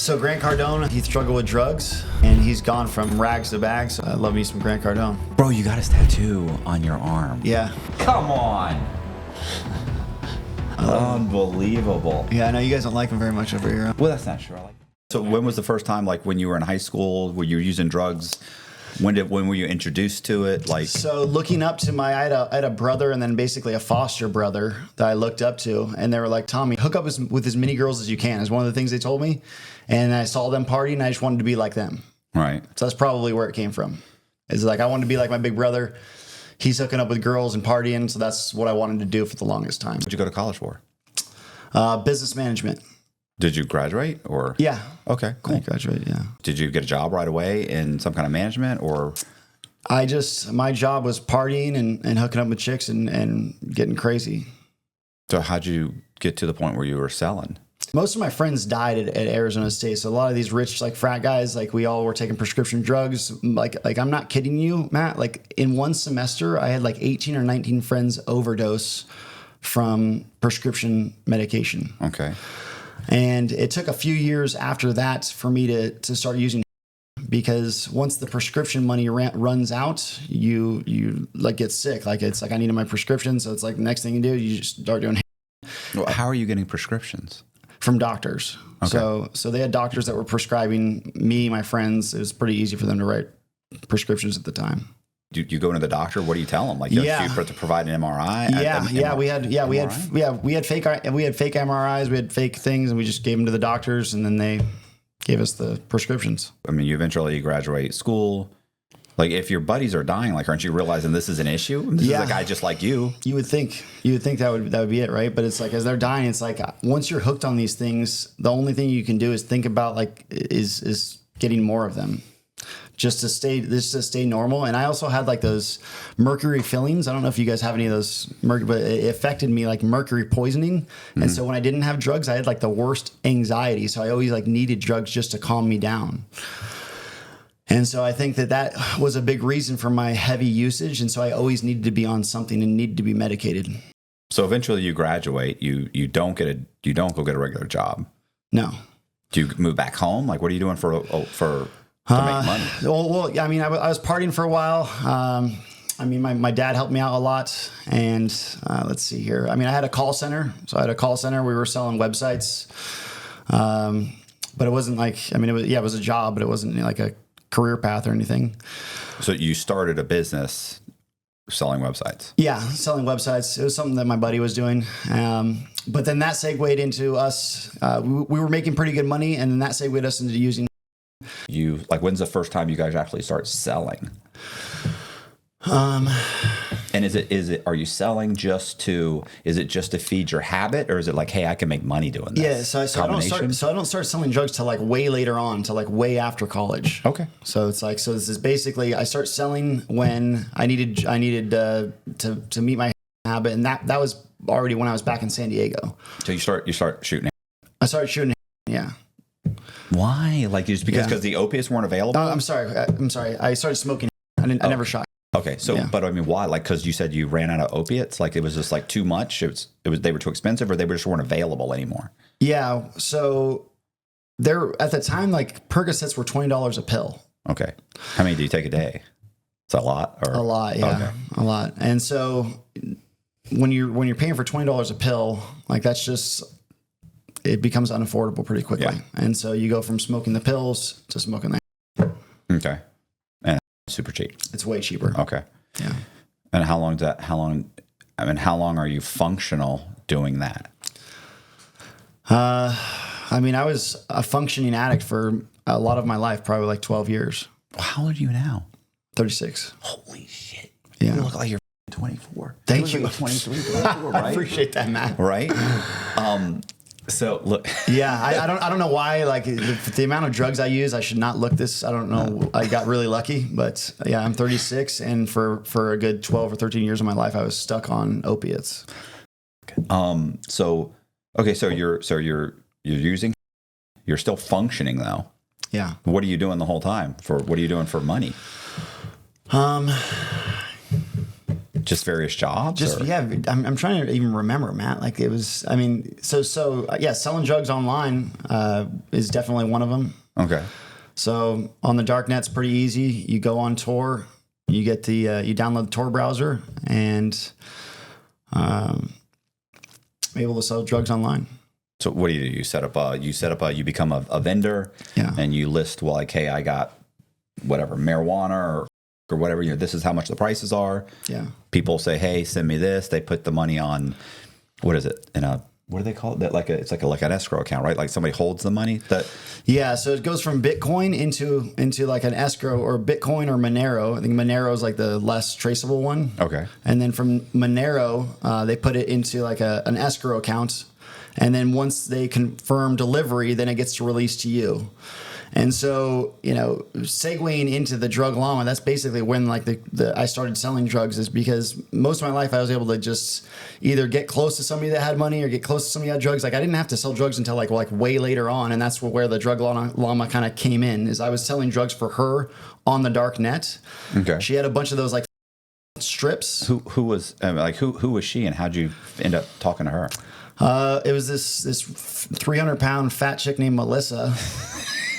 So Grant Cardone, he struggled with drugs, and he's gone from rags to bags. So I love me some Grant Cardone. Bro, you got his tattoo on your arm. Yeah. Come on. Unbelievable. Yeah, I know you guys don't like him very much over here. Well, that's not true. I like it. So when was the first time, like when you were in high school, were you using drugs? When were you introduced to it? Like, so looking up to I had a brother and then basically a foster brother that I looked up to, and they were like, Tommy, hook up with as many girls as you can is one of the things they told me. And I saw them partying, and I just wanted to be like them. Right. So that's probably where it came from. It's like I wanted to be like my big brother. He's hooking up with girls and partying, so that's what I wanted to do for the longest time. What'd you go to college for? Business management. Did you graduate or? Yeah. Okay, cool. I graduated, yeah. Did you get a job right away in some kind of management or? My job was partying and hooking up with chicks and getting crazy. So how'd you get to the point where you were selling? Most of my friends died at Arizona State. So a lot of these rich like frat guys, like we all were taking prescription drugs. Like I'm not kidding you, Matt. Like in one semester, I had like 18 or 19 friends overdose from prescription medication. Okay. And it took a few years after that for me to start using, because once the prescription money runs out, you like get sick. Like it's like I needed my prescription, so it's like the next thing you do, you just start doing. Well, how are you getting prescriptions? From doctors. Okay. So they had doctors that were prescribing me, my friends. It was pretty easy for them to write prescriptions at the time. You go into the doctor. What do you tell them? Like, you have to provide an MRI. We had fake MRIs. We had fake things, and we just gave them to the doctors, and then they gave us the prescriptions. I mean, you eventually graduate school. Like, if your buddies are dying, like, aren't you realizing this is an issue? This is a guy just like you. You would think that would be it, right? But it's like as they're dying, it's like once you're hooked on these things, the only thing you can do is think about like is getting more of them. Just to stay normal. And I also had like those mercury fillings. I don't know if you guys have any of those mercury, but it affected me like mercury poisoning. Mm-hmm. And so when I didn't have drugs, I had like the worst anxiety. So I always like needed drugs just to calm me down. And so I think that was a big reason for my heavy usage. And so I always needed to be on something and needed to be medicated. So eventually you graduate, you don't go get a regular job. No. Do you move back home? Like, what are you doing to make money? Well, I mean, I was partying for a while. I mean, my dad helped me out a lot. And let's see here. I mean, I had a call center. So I had a call center. We were selling websites. But it wasn't like, I mean, it was a job, but it wasn't like a career path or anything. So you started a business selling websites? Yeah, selling websites. It was something that my buddy was doing. But then that segued into us. We were making pretty good money, and then that segued us into using. When's the first time you guys actually start selling? And are you selling is it just to feed your habit, or is it like, hey, I can make money doing this? Yeah, so I don't start selling drugs till like way later on, till like way after college. Okay. So it's like, this is basically, I start selling when I needed to meet my habit, and that was already when I was back in San Diego. So you start shooting. I started shooting. Yeah. Why? Like, just because the opiates weren't available? I'm sorry. I started smoking. I never shot. Okay, so but I mean, why? Like, because you said you ran out of opiates. Like, it was just like too much. They were too expensive, or they just weren't available anymore. Yeah. So at the time, like Percocets were $20 a pill. Okay. How many do you take a day? It's a lot. A lot. Yeah. Okay. A lot. And so when you're paying for $20 a pill, like it becomes unaffordable pretty quickly. Yeah. And so you go from smoking the pills to smoking that. Okay. And super cheap. It's way cheaper. Okay. Yeah. And how long are you functional doing that? I mean, I was a functioning addict for a lot of my life, probably like 12 years. How old are you now? 36. Holy shit. Yeah. You look like you're 24. Thank you. Like 23, 24, right? I appreciate that, Matt. Right? So look, yeah, I don't know why. Like the amount of drugs I use, I should not look this. I don't know. I got really lucky, but yeah, I'm 36, and for a good 12 or 13 years of my life, I was stuck on opiates. So you're using. You're still functioning though. Yeah. What are you doing the whole time? What are you doing for money? Just various jobs? Just, or? yeah, I'm trying to even remember, Matt. Like it was, I mean, yeah, selling drugs online is definitely one of them. Okay. So on the darknet's pretty easy. You go on Tor, you get you download the Tor browser, and able to sell drugs online. So what do? You set up you become a vendor, and you list, well, like, hey, I got whatever, marijuana or whatever, this is how much the prices are. Yeah. People say, hey, send me this. They put the money on, what is it? What do they call it? That it's like an escrow account, right? Like somebody holds the money. Yeah, so it goes from Bitcoin into like an escrow, or Bitcoin or Monero. I think Monero is like the less traceable one. Okay. And then from Monero, they put it into like an escrow account, and then once they confirm delivery, then it gets released to you. And so, segueing into the drug llama, that's basically when like I started selling drugs, is because most of my life I was able to just either get close to somebody that had money or get close to somebody that had drugs. Like I didn't have to sell drugs until like way later on. And that's where the drug llama kind of came in, is I was selling drugs for her on the dark net. Okay. She had a bunch of those like strips. Who was who was she, and how'd you end up talking to her? It was this 300-pound fat chick named Melissa.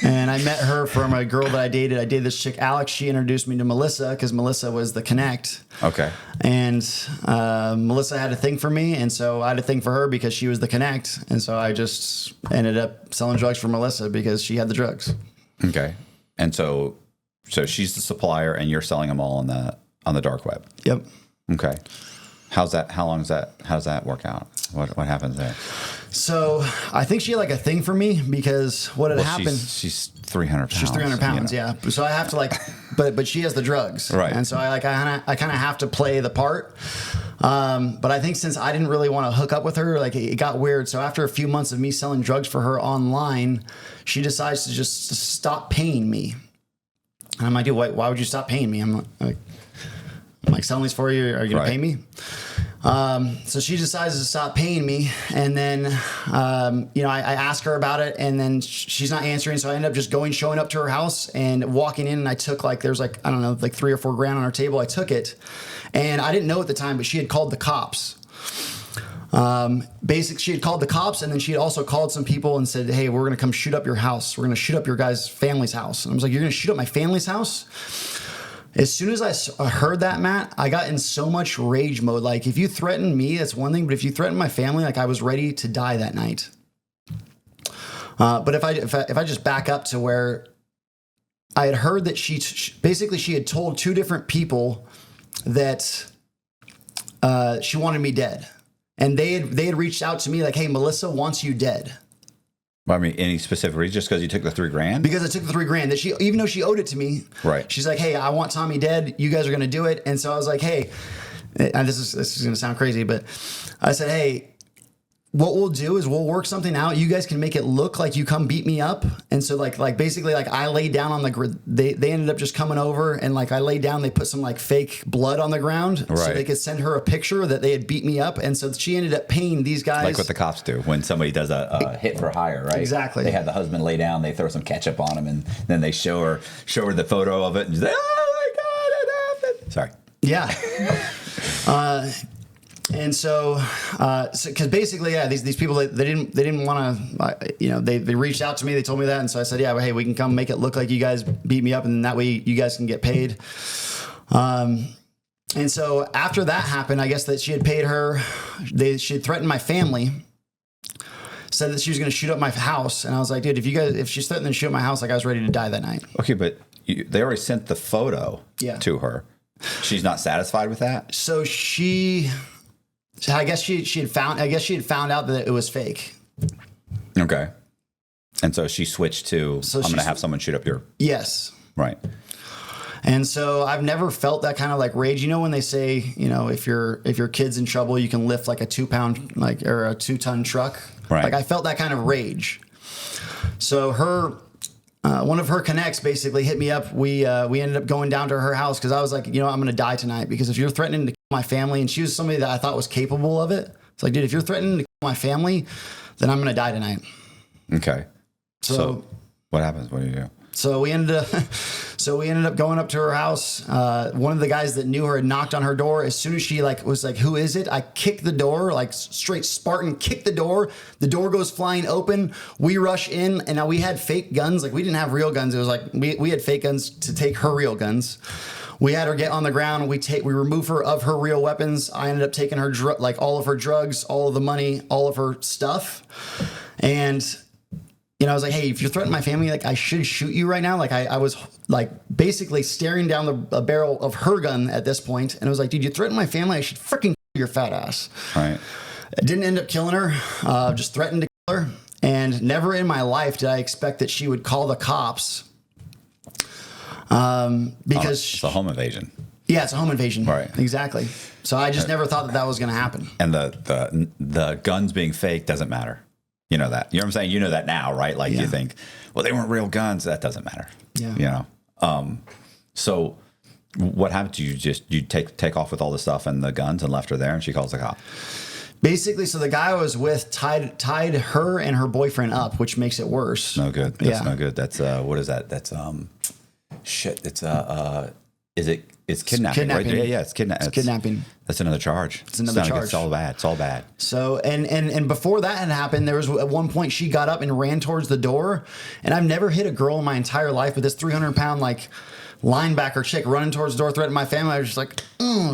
And I met her from a girl that I dated. I dated this chick, Alex. She introduced me to Melissa because Melissa was the connect. Okay. And Melissa had a thing for me, and so I had a thing for her because she was the connect. And so I just ended up selling drugs for Melissa because she had the drugs. Okay. And so she's the supplier, and you're selling them all on the dark web. Yep. Okay. How does that work out? What happens there? So I think she had like a thing for me because what had happened. She's 300 pounds. She's 300 pounds, yeah. So I have to like, but she has the drugs, right? And so I kind of have to play the part. But I think since I didn't really want to hook up with her, like it got weird. So after a few months of me selling drugs for her online, she decides to just stop paying me. And I'm like, dude, why would you stop paying me? I'm like selling these for you. Are you gonna pay me? So she decides to stop paying me, and then, I ask her about it, and then she's not answering. So I end up just showing up to her house and walking in, and I took there's like, I don't know, like $3 or $4 grand on our table. I took it, and I didn't know at the time, but she had called the cops. She had called the cops, and then she had also called some people and said, hey, we're going to come shoot up your house. We're going to shoot up your guys' family's house. And I was like, you're going to shoot up my family's house? As soon as I heard that, Matt, I got in so much rage mode. Like, if you threaten me, that's one thing. But if you threaten my family, like, I was ready to die that night. But if I just back up to where I had heard that she had told two different people that she wanted me dead. And they had reached out to me like, hey, Melissa wants you dead. I mean, any specific reason? Just because you took the $3 grand? Because I took the $3 grand. That even though she owed it to me, right? She's like, "Hey, I want Tommy dead. You guys are going to do it." And so I was like, "Hey," and this is going to sound crazy, but I said, "Hey, what we'll do is we'll work something out. You guys can make it look like you come beat me up." And so like basically like I laid down on the ground. They ended up just coming over, and like I laid down. They put some like fake blood on the ground, so they could send her a picture that they had beat me up. And so she ended up paying these guys, like what the cops do when somebody does a hit for hire, right? Exactly. They have the husband lay down, they throw some ketchup on him, and then they show her the photo of it, and she's like, "Oh my God, it happened!" Sorry. Yeah. And so, because basically, yeah, these people, they didn't want to, they reached out to me, they told me that, and so I said, yeah, well, hey, we can come make it look like you guys beat me up, and that way you guys can get paid. And so after that happened, I guess that she had paid her, she had threatened my family, said that she was going to shoot up my house, and I was like, dude, if she's threatening to shoot up my house, like I was ready to die that night. Okay, but they already sent the photo to her. She's not satisfied with that? So I guess she had found out that it was fake. Okay. And so she switched to, I'm going to have someone shoot up your... Yes. Right. And so I've never felt that kind of like rage. You know, when they say, if your kid's in trouble, you can lift like a 2-pound, or a 2-ton truck. Right. Like I felt that kind of rage. So one of her connects basically hit me up. We ended up going down to her house because I was like, I'm going to die tonight because if you're threatening to kill my family, and she was somebody that I thought was capable of it. It's like, dude, if you're threatening to kill my family, then I'm going to die tonight. Okay. So what happens? What do you do? So we ended up going up to her house. One of the guys that knew her had knocked on her door. As soon as she was like, "Who is it?" I kicked the door, like straight Spartan, kick the door. The door goes flying open. We rush in, and now we had fake guns. Like we didn't have real guns. It was like we had fake guns to take her real guns. We had her get on the ground. We remove her of her real weapons. I ended up taking her all of her drugs, all of the money, all of her stuff, and. I was like, hey, if you're threatening my family, like I should shoot you right now. Like I was like basically staring down the barrel of her gun at this point, and I was like, dude, you threaten my family, I should freaking your fat ass. Right. I didn't end up killing her. Just threatened to kill her, and never in my life did I expect that she would call the cops. Because it's a home invasion. Yeah, it's a home invasion. Right. Exactly. So I just never thought that was going to happen. And the guns being fake doesn't matter. You know that. You know what I'm saying? You know that now, right? Like you think, well, they weren't real guns. That doesn't matter. Yeah. So what happened? You take off with all the stuff and the guns and left her there, and she calls the cop. Basically, so the guy I was with tied her and her boyfriend up, which makes it worse. No good. That's no good. That's what is that? That's shit. It's it's kidnapping, right? Yeah, it's kidnapping. It's kidnapping. That's another charge. It's another charge. It's all bad. It's all bad. So, and before that had happened, there was at one point she got up and ran towards the door. And I've never hit a girl in my entire life, but this 300-pound like linebacker chick running towards the door, threatening my family. I was just like,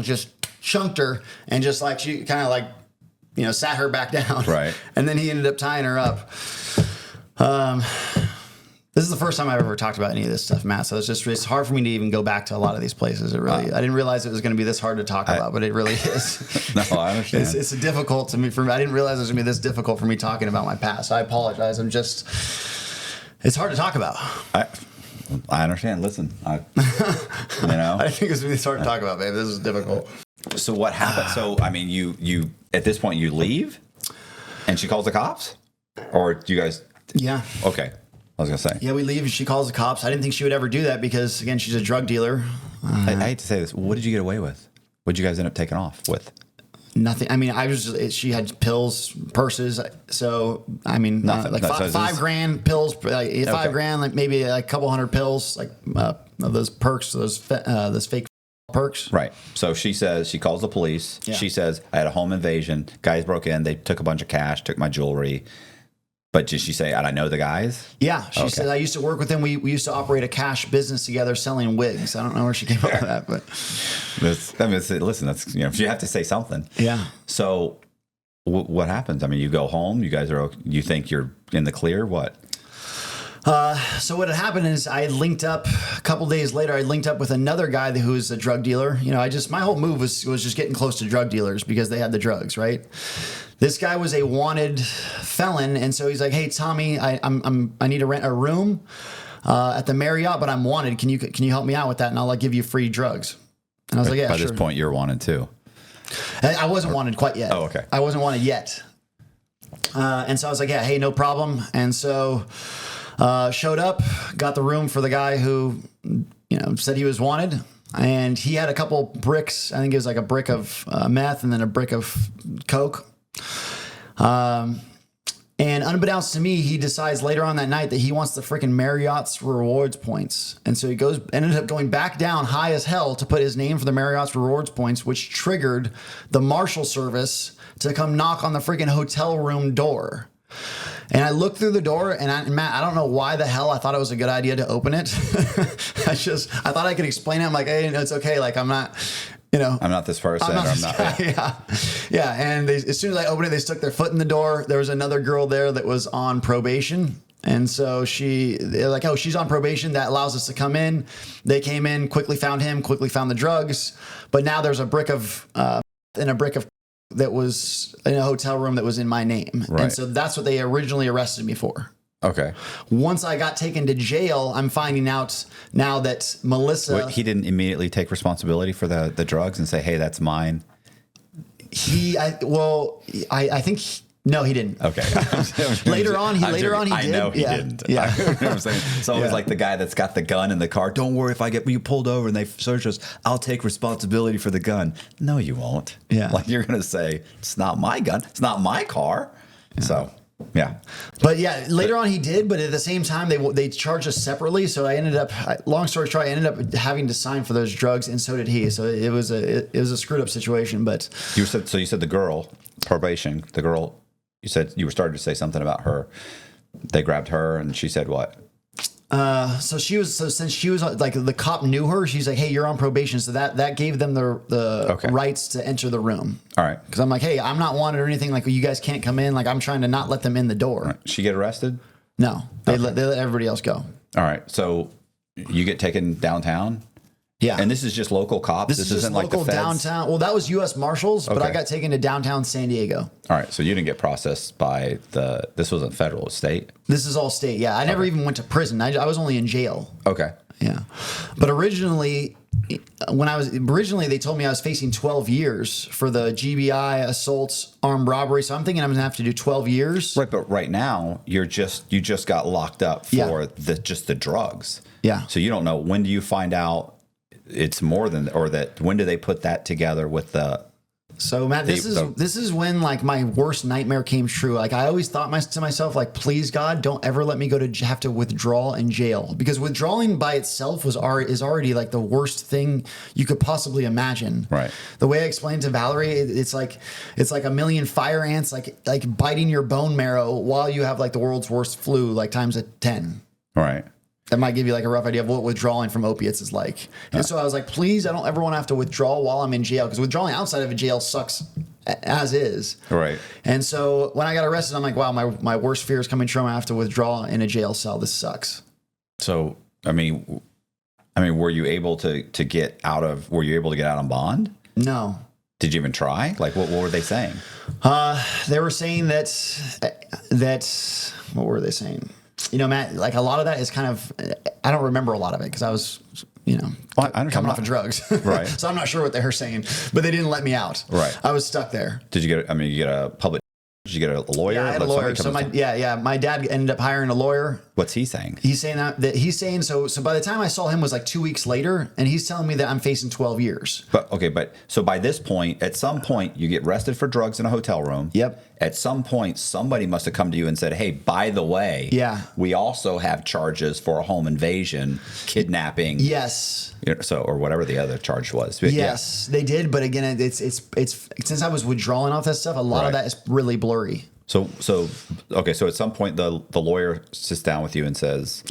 just chunked her, and just like she kind of like, sat her back down. Right. And then he ended up tying her up. This is the first time I've ever talked about any of this stuff, Matt. So it's hard for me to even go back to a lot of these places. I didn't realize it was going to be this hard to talk about, but it really is. No, I understand. It's difficult to me. I didn't realize it was going to be this difficult for me talking about my past. I apologize. It's hard to talk about. I understand. Listen, I think it's really hard to talk about, babe. This is difficult. So what happened? So I mean, you at this point you leave, and she calls the cops, or do you guys? Yeah. Okay. I was gonna say. Yeah, we leave and she calls the cops. I didn't think she would ever do that because, again, she's a drug dealer. I hate to say this. What did you get away with? What did you guys end up taking off with? Nothing. I mean, she had pills, purses. So, I mean, nothing. Like $5,000 pills, like $5,000, like maybe like a couple hundred pills, like of those perks, those fake perks. Right. So she says, she calls the police. Yeah. She says, I had a home invasion. Guys broke in. They took a bunch of cash, took my jewelry. But did she say, I know the guys? Yeah. She said, I used to work with them. We used to operate a cash business together selling wigs. I don't know where she came up with that, but. Listen, that's, you have to say something. Yeah. So what happens? I mean, you go home, you guys you think you're in the clear? What? So what had happened is I had linked up a couple days later. I linked up with another guy who was a drug dealer. My whole move was just getting close to drug dealers because they had the drugs, right? This guy was a wanted felon, and so he's like, "Hey, Tommy, I need to rent a room at the Marriott, but I'm wanted. Can you help me out with that? And I'll give you free drugs." And I was like, "Yeah, By sure." this point, you're wanted too. I wasn't wanted quite yet. Oh, okay. I wasn't wanted yet, and so I was like, "Yeah, hey, no problem." And so showed up, got the room for the guy who said he was wanted. And he had a couple bricks. I think it was like a brick of meth and then a brick of coke. And unbeknownst to me, he decides later on that night that he wants the freaking Marriott's rewards points. And so he ended up going back down high as hell to put his name for the Marriott's rewards points, which triggered the Marshal Service to come knock on the freaking hotel room door. And I looked through the door, and Matt, I don't know why the hell I thought it was a good idea to open it. I thought I could explain it. I'm like, hey, it's okay. Like, I'm not, I'm not this person. I'm not this guy. Yeah. And as soon as I opened it, they stuck their foot in the door. There was another girl there that was on probation. And so they're like, oh, she's on probation. That allows us to come in. They came in, quickly found him, quickly found the drugs. But now there's a brick of, and a brick of that was in a hotel room that was in my name. Right. And so that's what they originally arrested me for. Okay. Once I got taken to jail, I'm finding out now that Melissa... Wait, he didn't immediately take responsibility for the drugs and say, hey, that's mine? I think... No, he didn't. Okay. later on, he did. I know he didn't. Yeah. You know what I'm saying? It's always like the guy that's got the gun in the car. Don't worry, if I get you pulled over and they search us, I'll take responsibility for the gun. No, you won't. Yeah. Like you're going to say, it's not my gun. It's not my car. Yeah. So Yeah. But yeah, later on he did, but at the same time they charged us separately. So I ended up, long story short, I ended up having to sign for those drugs, and so did he. So it was a screwed up situation. But you said the girl probation, the girl, you said you were starting to say something about her. They grabbed her, and she said what? So since she was like, the cop knew her, she's like, hey, you're on probation. So that gave them the rights to enter the room. All right. Because I'm like, hey, I'm not wanted or anything. Like, you guys can't come in. Like, I'm trying to not let them in the door. Right. She get arrested? No, they let everybody else go. All right. So you get taken downtown? Yeah. And this is just local cops? This is just isn't local like the feds? downtown. Well, that was U.S. Marshals, but I got taken to downtown San Diego. All right. So you didn't get processed by this wasn't federal, state? This is all state. Yeah. I never even went to prison. I was only in jail. Okay. Yeah. But originally, they told me I was facing 12 years for the GBI, assaults, armed robbery. So I'm thinking I'm going to have to do 12 years. Right. But right now, you just got locked up for the drugs. Yeah. So you don't know, when do you find out it's more than, or that, when do they put that together with the? So Matt, this is when like my worst nightmare came true. Like, I always thought to myself, like, please God, don't ever let me have to withdraw in jail, because withdrawing by itself is already like the worst thing you could possibly imagine. Right. The way I explained to Valerie, it's like a million fire ants like biting your bone marrow while you have like the world's worst flu, like times 10. Right. That might give you like a rough idea of what withdrawing from opiates is like. And so I was like, please, I don't ever want to have to withdraw while I'm in jail, because withdrawing outside of a jail sucks as is. Right. And so when I got arrested, I'm like, wow, my worst fear is coming true. I have to withdraw in a jail cell. This sucks. So, I mean, were you able to get out on bond? No. Did you even try? Like, what were they saying? They were saying that, what were they saying? You know, Matt, like a lot of that is kind of, I don't remember a lot of it because I was, coming off of drugs. Right. So I'm not sure what they were saying, but they didn't let me out. Right. I was stuck there. Did you get a public, did you get a lawyer? Yeah, I had a lawyer. So my dad ended up hiring a lawyer. What's he saying? He's saying so by the time I saw him was like 2 weeks later, and he's telling me that I'm facing 12 years. But so by this point, at some point, you get arrested for drugs in a hotel room. Yep. At some point, somebody must have come to you and said, hey, by the way, we also have charges for a home invasion, kidnapping. Yes. Or whatever the other charge was. Yes, they did. But again, it's since I was withdrawing off that stuff, a lot of that is really blurry. So at some point, the lawyer sits down with you and says,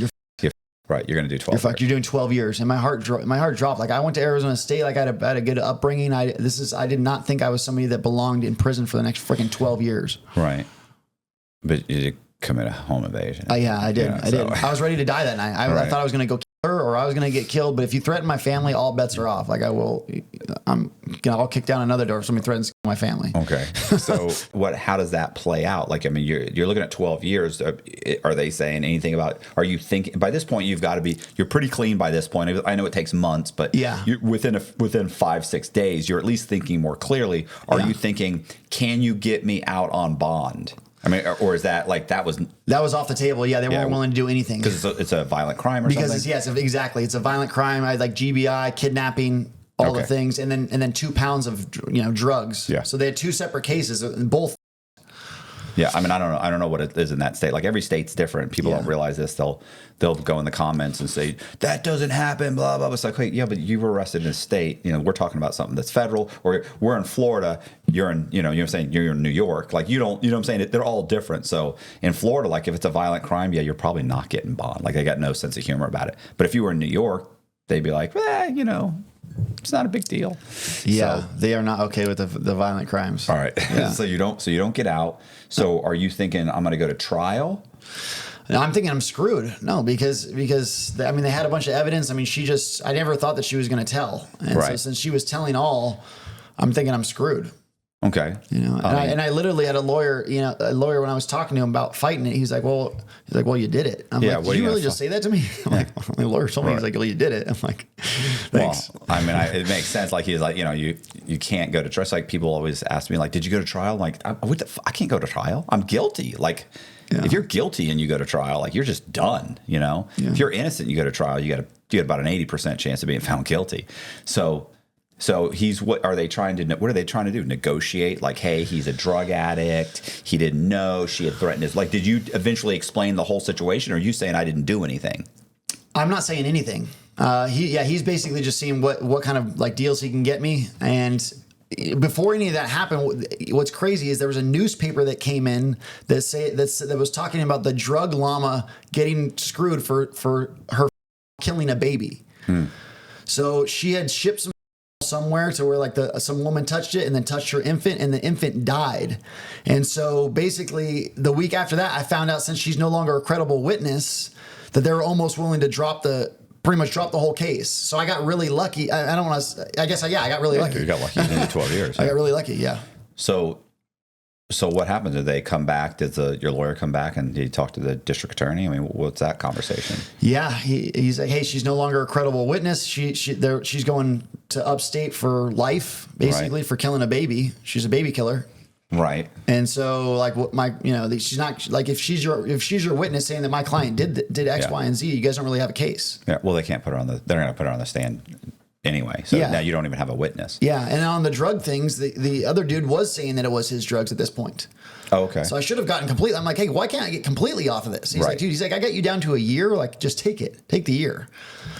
right, you're going to do 12 years. You're doing 12 years. And my heart dropped. Like, I went to Arizona State. Like, I had a good upbringing. I did not think I was somebody that belonged in prison for the next freaking 12 years. Right. But you did commit a home invasion. Yeah, I did. I did. I was ready to die that night. I thought I was going to go kill her, or I was going to get killed. But if you threaten my family, all bets are off. Like, I'll kick down another door if somebody threatens to kill my family. Okay. So how does that play out? Like, I mean, you're looking at 12 years. Are they saying anything about, are you thinking, by this point, you're pretty clean by this point. I know it takes months, but within 5-6 days, you're at least thinking more clearly. Are you thinking, can you get me out on bond? I mean, or is that like that was off the table? Yeah, they weren't willing to do anything because it's a violent crime or something. Exactly, it's a violent crime. I like GBI, kidnapping, all the things, and then 2 pounds of drugs. Yeah. So they had 2 separate cases, both. Yeah, I mean, I don't know what it is in that state. Like, every state's different. People don't realize this. They'll go in the comments and say that doesn't happen. Blah blah. It's like, wait, yeah, but you were arrested in a state. We're talking about something that's federal. Or we're in Florida. You're in, what I'm saying, you're in New York. Like, you don't, what I'm saying. They're all different. So in Florida, like, if it's a violent crime, you're probably not getting bond. Like, they got no sense of humor about it. But if you were in New York, they'd be like, it's not a big deal. Yeah, so, they are not okay with the violent crimes. All right. Yeah. So you don't get out. So are you thinking, I'm going to go to trial? No, I'm thinking I'm screwed. No, because I mean, they had a bunch of evidence. I mean, I never thought that she was going to tell. And so since she was telling all, I'm thinking I'm screwed. Okay. I literally had a lawyer when I was talking to him about fighting it, he's like, well, you did it. I'm like, did you really just say that to me? I'm like, my lawyer told me, he's like, well, you did it. I'm like, thanks. Well, I mean, it makes sense. Like, he's like, you can't go to trial. Like, people always ask me, like, did you go to trial? I'm like, I can't go to trial. I'm guilty. Like, if you're guilty and you go to trial, like, you're just done, If you're innocent, you go to trial, you got about an 80% chance of being found guilty. So So what are they trying to do? Negotiate? Like, hey, he's a drug addict. He didn't know. She had threatened his. Like, did you eventually explain the whole situation, or are you saying I didn't do anything? I'm not saying anything. He's basically just seeing what kind of like deals he can get me. And before any of that happened, what's crazy is there was a newspaper that came in that was talking about the drug llama getting screwed for her killing a baby. So she had shipped some somewhere to where like some woman touched it and then touched her infant, and the infant died. And so basically the week after that, I found out, since she's no longer a credible witness, that they were almost willing to pretty much drop the whole case. So I got really lucky. I don't want to, I guess, I got really lucky. You got lucky in 12 years. I got really lucky. Yeah. So what happened? Did they come back? Did your lawyer come back and did he talk to the district attorney? I mean, what's that conversation? Yeah, he's like, hey, she's no longer a credible witness. She's going to upstate for life, basically, for killing a baby. She's a baby killer. Right. And so, like, she's not like, if she's your witness saying that my client did X, Y, and Z, you guys don't really have a case. Yeah. Well, they can't put her on they're going to put her on the stand anyway. So now you don't even have a witness. Yeah. And on the drug things, the other dude was saying that it was his drugs at this point. Oh, okay. So I should have gotten completely. I'm like, hey, why can't I get completely off of this? He's like, dude, I got you down to a year. Like, just take the year.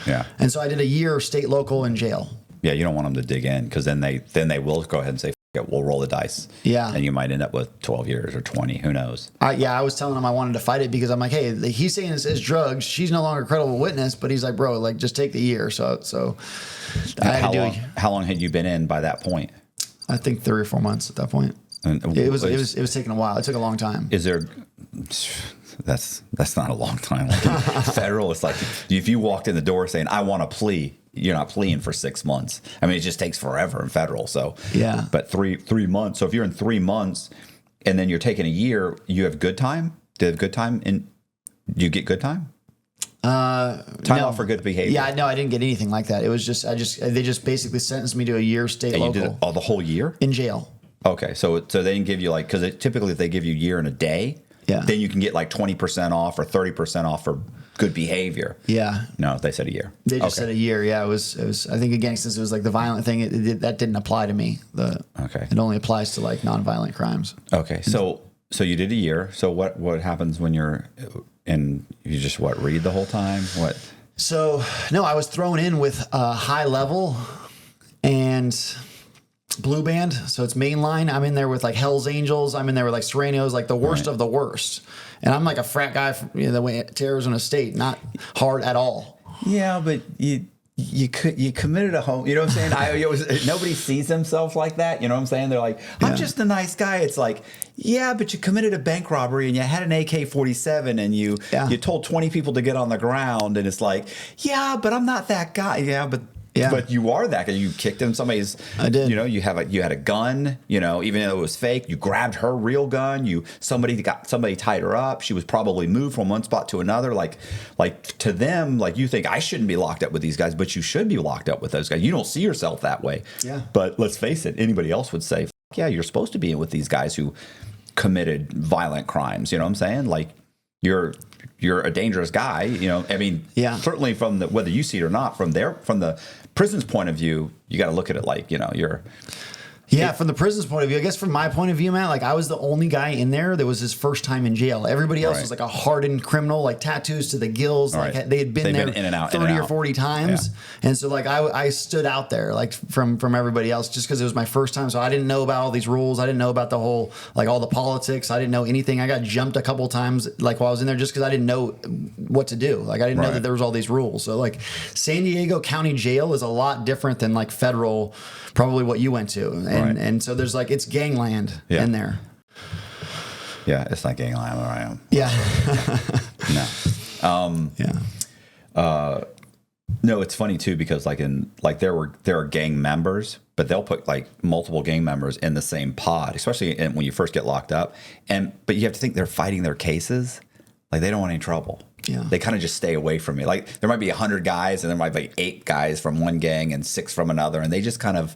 Yeah. And so I did a year state, local, in jail. Yeah. You don't want them to dig in, because then they will go ahead and say, we'll roll the dice. Yeah. And you might end up with 12 years or 20. Who knows? I was telling him I wanted to fight it, because I'm like, hey, he's saying it's his drugs. She's no longer a credible witness, but he's like, bro, like, just take the year. So how long had you been in by that point? I think 3 or 4 months at that point. And it was taking a while. It took a long time. Is there? That's not a long time. Like federal, it's like if you walked in the door saying, I want a plea, you're not pleading for 6 months. I mean, it just takes forever in federal. So yeah. But 3 months. So if you're in 3 months and then you're taking a year, you have good time. Do you have good time? Do you get good time? Time off for good behavior. Yeah, no, I didn't get anything like that. It was they just basically sentenced me to a year state local. You did the whole year in jail. Okay, so they didn't give you like, because typically if they give you a year and a day, then you can get like 20% off or 30% off for good behavior. Yeah. No, they said a year. They just said a year. Yeah, it was. I think, again, since it was like the violent thing, that didn't apply to me. It only applies to like nonviolent crimes. Okay, so you did a year. So what happens when you're in? You just read the whole time? What? So no, I was thrown in with high level and blue band. So it's mainline. I'm in there with like Hell's Angels. I'm in there with like Serenos, like the worst of the worst. And I'm like a frat guy from the way Arizona State, not hard at all. Yeah, but you committed a home. You know what I'm saying? Nobody sees themselves like that. You know what I'm saying? They're like, I'm just a nice guy. It's like, yeah, but you committed a bank robbery and you had an AK-47 and you told 20 people to get on the ground, and it's like, yeah, but I'm not that guy. Yeah, but you are that guy. You kicked in somebody's. I did. You had a gun. Even though it was fake, you grabbed her real gun. Somebody tied her up. She was probably moved from one spot to another. Like to them, like, you think I shouldn't be locked up with these guys, but you should be locked up with those guys. You don't see yourself that way. Yeah. But let's face it. Anybody else would say, yeah, you're supposed to be with these guys who committed violent crimes. You know what I'm saying? Like, you're a dangerous guy. I mean, certainly from whether you see it or not, from the prison's point of view, you got to look at it like, you're. Yeah, from the prison's point of view, I guess from my point of view, Matt, like, I was the only guy in there that was his first time in jail. Everybody else was like a hardened criminal, like tattoos to the gills. Like they had been there in and out, 30 or 40 times. Yeah. And so like I stood out there like from everybody else, just because it was my first time. So I didn't know about all these rules. I didn't know about the whole, like, all the politics. I didn't know anything. I got jumped a couple times like while I was in there, just because I didn't know what to do. Like, I didn't know that there was all these rules. So like San Diego County Jail is a lot different than like federal, probably what you went to. And so there's like, it's gangland in there. Yeah, it's not gangland where I am. Yeah. No. No, it's funny too, because there are gang members, but they'll put like multiple gang members in the same pod, especially when you first get locked up. But you have to think they're fighting their cases. Like, they don't want any trouble. Yeah. They kind of just stay away from me. Like, there might be 100 guys, and there might be 8 guys from one gang and 6 from another, and they just kind of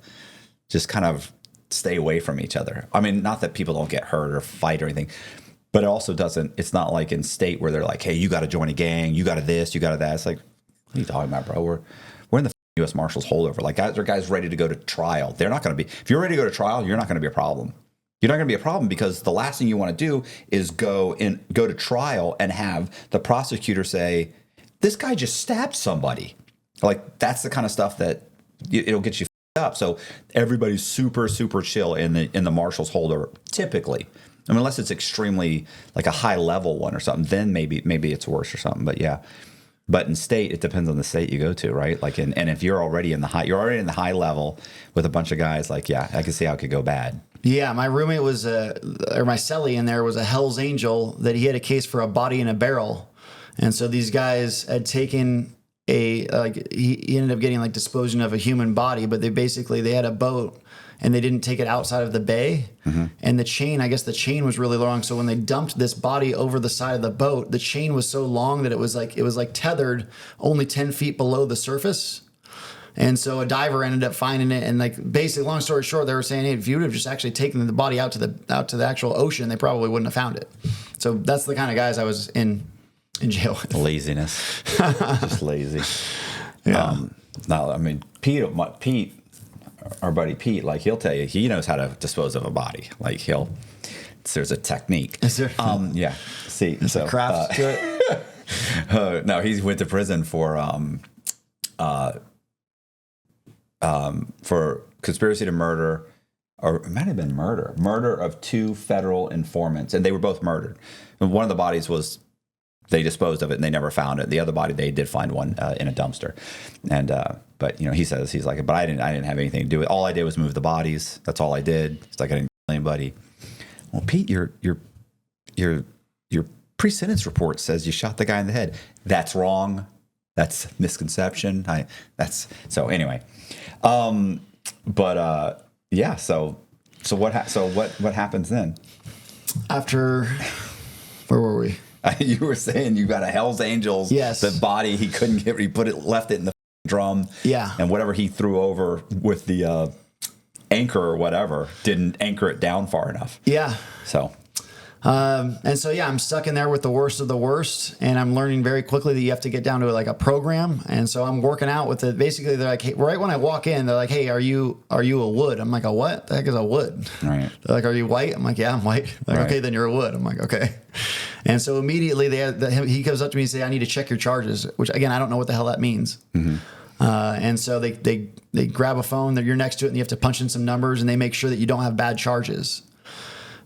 stay away from each other. I mean, not that people don't get hurt or fight or anything, but it also doesn't. It's not like in state where they're like, hey, you got to join a gang, you got to this, you got to that. It's like, what are you talking about, bro? We're in the U.S. Marshals holdover. Like guys are guys ready to go to trial. They're not going to be. If you're ready to go to trial, you're not going to be a problem. You're not going to be a problem because the last thing you want to do is go to trial and have the prosecutor say, "This guy just stabbed somebody." Like that's the kind of stuff that it'll get you up. So everybody's super chill in the Marshals holder typically. I mean, unless it's extremely like a high level one or something, then maybe it's worse or something. But yeah. But in state, it depends on the state you go to, right? Like, and if you're already in the high level with a bunch of guys, like, yeah, I can see how it could go bad. Yeah, my roommate was or my cellie in there was a Hell's Angel that he had a case for a body in a barrel, and so these guys had taken he ended up getting like disposing of a human body, but they had a boat and they didn't take it outside of the bay. Mm-hmm. And the chain was really long. So when they dumped this body over the side of the boat, the chain was so long that it was like tethered only 10 feet below the surface. And so a diver ended up finding it. And like basically, long story short, they were saying, hey, if you would have just actually taken the body out to the actual ocean, they probably wouldn't have found it. So that's the kind of guys I was in jail with. Laziness. Just lazy. Yeah. No, I mean, Pete, our buddy Pete, like he'll tell you, he knows how to dispose of a body. Like there's a technique. Is there? Yeah. See, there's a craft to it. No, he went to prison for conspiracy to murder, or it might have been murder of 2 federal informants, and they were both murdered. And one of the bodies they disposed of it and they never found it. The other body, they did find one in a dumpster. And but he says, he's like, but I didn't have anything to do with it. All I did was move the bodies. That's all I did. It's like I didn't kill anybody. Well, Pete, your pre-sentence report says you shot the guy in the head. That's wrong. That's misconception. So anyway. Yeah. So what happens then? After, where were we? You were saying you got a Hell's Angels. Yes. The body he couldn't get. He left it in the drum. Yeah. And whatever he threw over with the anchor or whatever didn't anchor it down far enough. Yeah. So. And so, yeah, I'm stuck in there with the worst of the worst, and I'm learning very quickly that you have to get down to like a program. And so I'm working out with it. Basically, they're like, hey, right when I walk in, they're like, hey, are you a wood? I'm like, a what? The heck is a wood? Right. They're like, are you white? I'm like, yeah, I'm white. They're like, right. Okay, then you're a wood. I'm like, okay. And so immediately he comes up to me and says, I need to check your charges, which again, I don't know what the hell that means. Mm-hmm. And so they grab a phone that you're next to it and you have to punch in some numbers and they make sure that you don't have bad charges.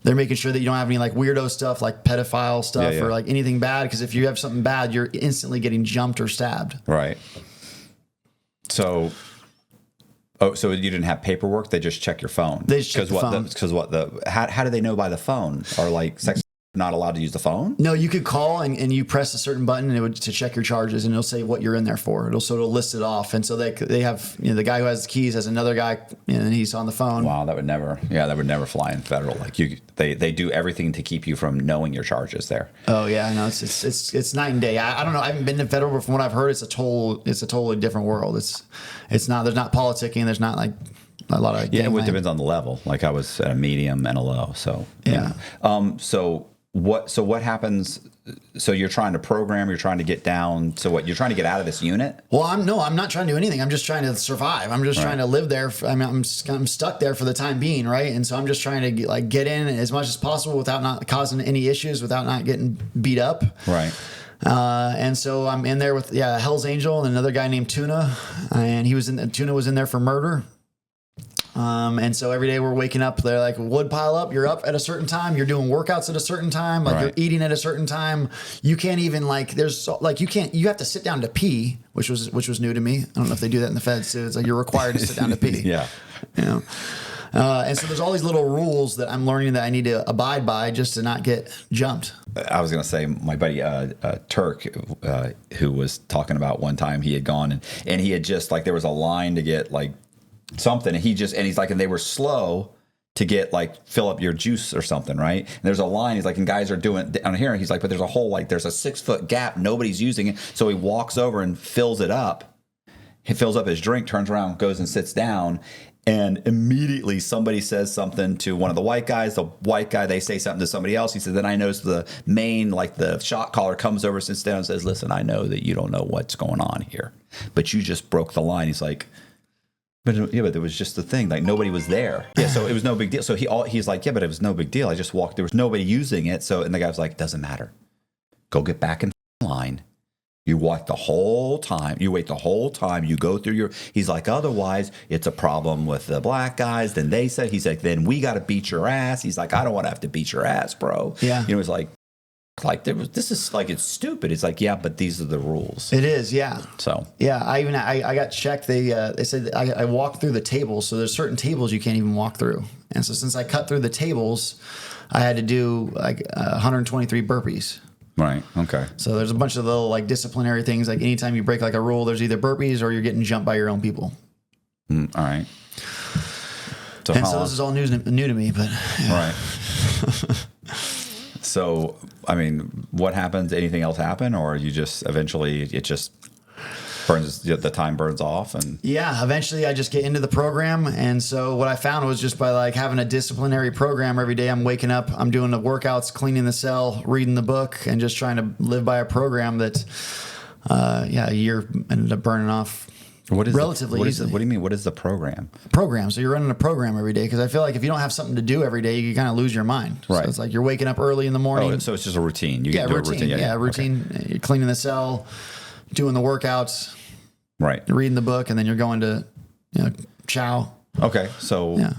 They're making sure that you don't have any like weirdo stuff like pedophile stuff or like anything bad. Because if you have something bad, you're instantly getting jumped or stabbed. Right. So you didn't have paperwork? They just check your phone? They just check the phone. Because how do they know by the phone? Are like sex not allowed to use the phone? No, you could call and you press a certain button and it would to check your charges and it'll say what you're in there for. It'll list it off. And so they have the guy who has the keys has another guy and he's on the phone. Wow, that would never fly in federal. Like they do everything to keep you from knowing your charges there. Oh yeah, no, it's night and day. I don't know. I haven't been to federal, but from what I've heard, it's a totally different world. There's not politicking. There's not like a lot of it depends on the level. Like I was at a medium and a low. So yeah. What happens? So you're trying to program, you're trying to get down. So what? You're trying to get out of this unit? Well, I'm not trying to do anything. I'm just trying to survive. I'm just trying to live there. I'm stuck there for the time being, right? And so I'm just trying to get in as much as possible without not causing any issues, without not getting beat up. Right. And so I'm in there with Hell's Angel and another guy named Tuna, and Tuna was in there for murder. And so every day we're waking up, they're like, wood pile up, you're up at a certain time, you're doing workouts at a certain time, like you're eating at a certain time. You can't even you have to sit down to pee, which was new to me. I don't know if they do that in the feds too. It's like you're required to sit down to pee. Yeah. And so there's all these little rules that I'm learning that I need to abide by just to not get jumped. I was going to say my buddy Turk, who was talking about one time he had gone and he had just like, there was a line to get like something and he's like, and they were slow to get like fill up your juice or something, right? And there's a line, he's like, and guys are doing down here, and he's like, but there's a whole there's a 6-foot gap, nobody's using it. So he walks over and fills it up. He fills up his drink, turns around, goes and sits down, And immediately somebody says something to one of the white guys. The white guy, they say something to somebody else. He said, then I notice the main, like the shot caller comes over, sits down and says, listen, I know that you don't know what's going on here, but you just broke the line. He's like, but there was just the thing, like nobody was there. Yeah, so it was no big deal. So he's like, yeah, but it was no big deal. I just walked. There was nobody using it. So, and the guy was like, doesn't matter. Go get back in line. You walk the whole time. You wait the whole time. You go through your. He's like, otherwise, it's a problem with the black guys. Then they said, he's like, then we got to beat your ass. He's like, I don't want to have to beat your ass, bro. Yeah. It's like this is like, it's stupid. It's like, yeah, but these are the rules. It is, yeah. So yeah, I got checked. They said I walked through the tables, so there's certain tables you can't even walk through. And so since I cut through the tables, I had to do like 123 burpees. Right. Okay. So there's a bunch of little like disciplinary things. Like anytime you break like a rule, there's either burpees or you're getting jumped by your own people. All right. So this is all new to me, but yeah. Right. So, I mean, what happens? Anything else happen, or you just eventually it just burns, the time burns off? And yeah, eventually I just get into the program. And so what I found was just by like having a disciplinary program every day, I'm waking up, I'm doing the workouts, cleaning the cell, reading the book, and just trying to live by a program that, a year ended up burning off. What is relatively easily. What do you mean? What is the program? Program. So you're running a program every day, because I feel like if you don't have something to do every day, you kind of lose your mind. Right. So it's like you're waking up early in the morning. Oh, so it's just a routine. You yeah, do routine. A routine. Yeah, routine. Okay. You're cleaning the cell, doing the workouts, right? Reading the book, and then you're going to, chow. Okay. So yeah.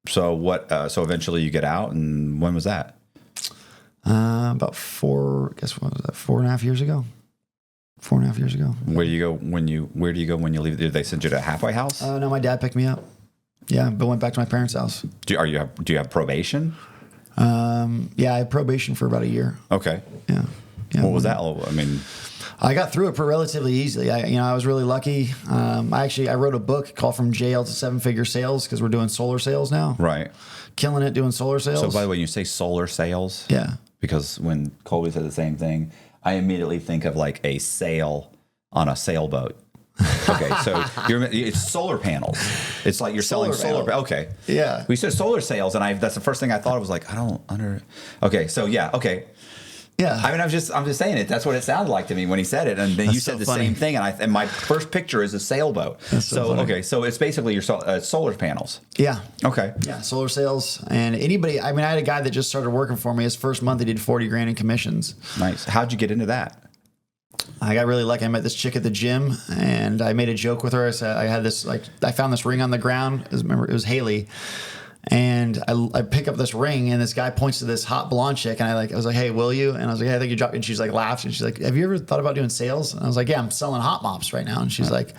So what? So eventually you get out, and when was that? About 4.5 years ago. 4.5 years ago. Where do you go when you leave? Did they send you to a halfway house? No, my dad picked me up. Yeah, but went back to my parents' house. Do you have probation? Yeah, I had probation for about a year. Okay. Yeah. What was that? I mean, I got through it relatively easily. I was really lucky. I wrote a book called From Jail to Seven-Figure Sales, because we're doing solar sales now. Right. Killing it doing solar sales. So by the way, you say solar sales? Yeah. Because when Colby said the same thing, I immediately think of like a sail on a sailboat. Okay, so it's solar panels. It's like you're selling solar. Okay. Yeah. We said solar sales, and that's the first thing I thought. I was like, I don't under. Okay, so yeah, okay. Yeah. I mean, I'm just saying it. That's what it sounded like to me when he said it, and then you said the same thing, and my first picture is a sailboat. So okay, so it's basically your solar panels. Yeah. Okay. Yeah, solar sales, and anybody. I mean, I had a guy that just started working for me. His first month, he did $40,000 in commissions. Nice. How'd you get into that? I got really lucky. I met this chick at the gym, and I made a joke with her. I said I found this ring on the ground. It was Haley. And I pick up this ring, and this guy points to this hot blonde chick, and I was like, hey, will you? And I was like, hey, I think you dropped. And she's like, laughed, and she's like, have you ever thought about doing sales? And I was like, yeah, I'm selling hot mops right now. And she's like,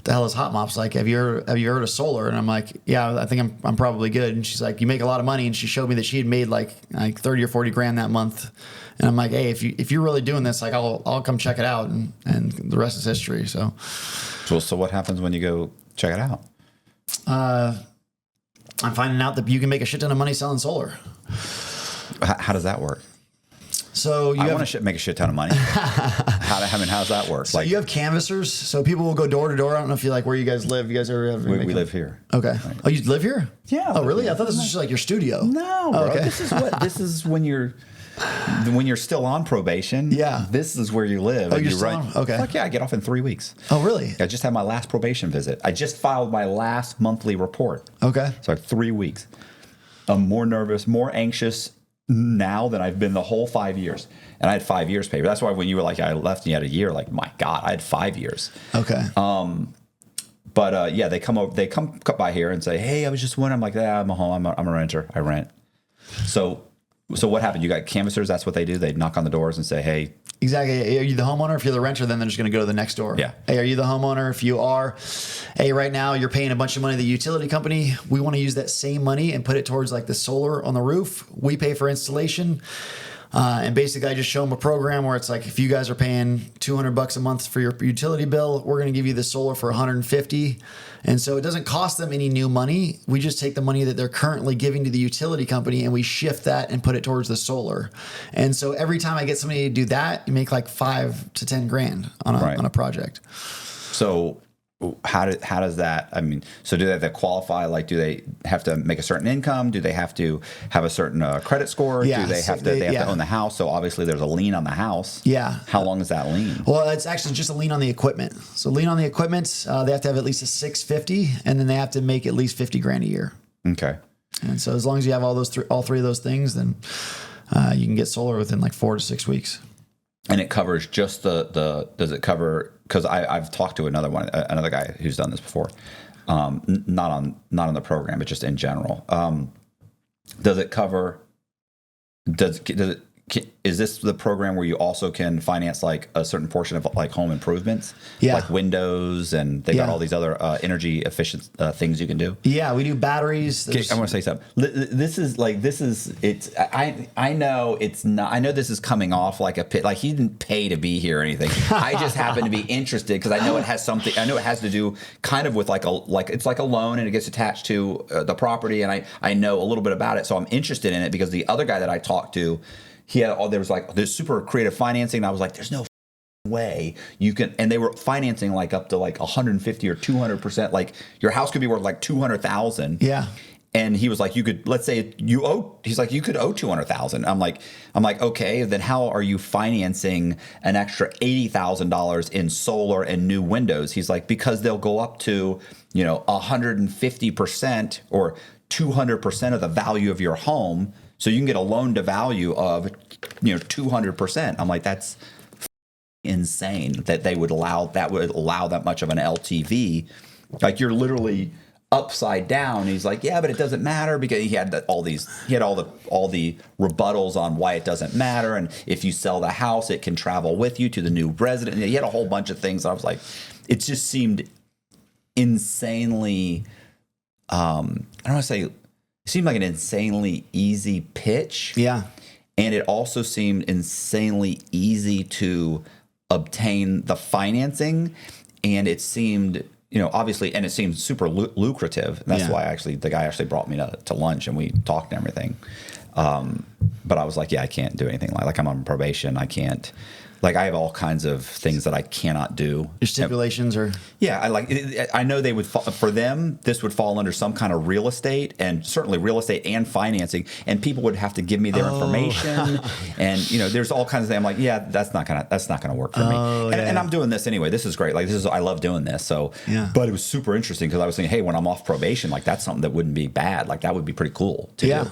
the hell is hot mops? Like, have you heard of solar? And I'm like, yeah, I think I'm probably good. And she's like, you make a lot of money. And she showed me that she had made like 30 or 40 grand that month. And I'm like, hey, if you're really doing this, like I'll come check it out, and the rest is history. So what happens when you go check it out? I'm finding out that you can make a shit ton of money selling solar. How does that work? So I want to make a shit ton of money. How's that work? So you have canvassers. So people will go door to door. I don't know if you like where you guys live. You guys ever we live here. Okay. Right. Oh, you live here? Yeah. Oh, really? I thought this was just like your studio. No, bro. Okay. This is when you're still on probation. Yeah. This is where you live. Oh, you're still on? Okay. Fuck yeah, I get off in 3 weeks. Oh, really? I just had my last probation visit. I just filed my last monthly report. Okay. So 3 weeks. I'm more nervous, more anxious now than I've been the whole 5 years. And I had 5 years paper. That's why when you were like, I left and you had a year, like, my God, I had 5 years. Okay. But yeah, they come by here and say, hey, I was just wondering. I'm like, yeah, I'm a home. I'm a renter. I rent. So what happened? You got canvassers. That's what they do. They knock on the doors and say, hey. Exactly. Are you the homeowner? If you're the renter, then they're just going to go to the next door. Yeah. Hey, are you the homeowner? If you are, hey, right now you're paying a bunch of money to the utility company. We want to use that same money and put it towards like the solar on the roof. We pay for installation. And basically I just show them a program where it's like, if you guys are paying $200 a month for your utility bill, we're going to give you the solar for $150. And so it doesn't cost them any new money. We just take the money that they're currently giving to the utility company and we shift that and put it towards the solar. And so every time I get somebody to do that, you make like $5 to $10 grand on a project. So how does that, I mean, so do they have to qualify? Like, do they have to make a certain income? Do they have to have a certain credit score? Yeah, Do they have to own the house? So obviously there's a lien on the house. Yeah. How long is that lien? Well, it's actually just a lien on the equipment. So lien on the equipment, they have to have at least a 650, and then they have to make at least 50 grand a year. Okay. And so as long as you have all three of those things, then you can get solar within like 4 to 6 weeks. And it covers just does it cover, because I've talked to another guy who's done this before, not on the program, but just in general. Does it cover, is this the program where you also can finance like a certain portion of like home improvements? Yeah. Like windows, and they got all these other energy efficient things you can do? Yeah, we do batteries. I want to say something. I know it's not, I know this is coming off like a pit, like he didn't pay to be here or anything. I just happen to be interested because I know it has something, I know it has to do kind of with it's like a loan, and it gets attached to the property. And I know a little bit about it. So I'm interested in it because the other guy that I talked to, there was like this super creative financing. And I was like, there's no way you can, and they were financing like up to like 150 or 200%. Like your house could be worth like 200,000. Yeah. And he was like, you could, let's say he's like, you could owe 200,000. I'm like, okay, then how are you financing an extra $80,000 in solar and new windows? He's like, because they'll go up to, 150% or 200% of the value of your home. So you can get a loan to value of, 200%. I'm like, that's insane that they would allow that much of an LTV. Like you're literally upside down. He's like, yeah, but it doesn't matter, because he had all the rebuttals on why it doesn't matter. And if you sell the house, it can travel with you to the new resident. And he had a whole bunch of things. I was like, it just seemed insanely, I don't want to say, it seemed like an insanely easy pitch. Yeah. And it also seemed insanely easy to obtain the financing. And it seemed, obviously, and it seemed super lucrative. That's why the guy actually brought me to lunch and we talked and everything. But I was like, yeah, I can't do anything like I'm on probation. I can't. Like I have all kinds of things that I cannot do. Your stipulations are? Yeah, I know they would, for them, this would fall under some kind of real estate, and certainly real estate and financing, and people would have to give me their information, and there's all kinds of things. I'm like, yeah, that's not gonna work for me. And I'm doing this anyway. This is great. Like I love doing this. So, but it was super interesting because I was thinking, hey, when I'm off probation, like that's something that wouldn't be bad. Like that would be pretty cool to do.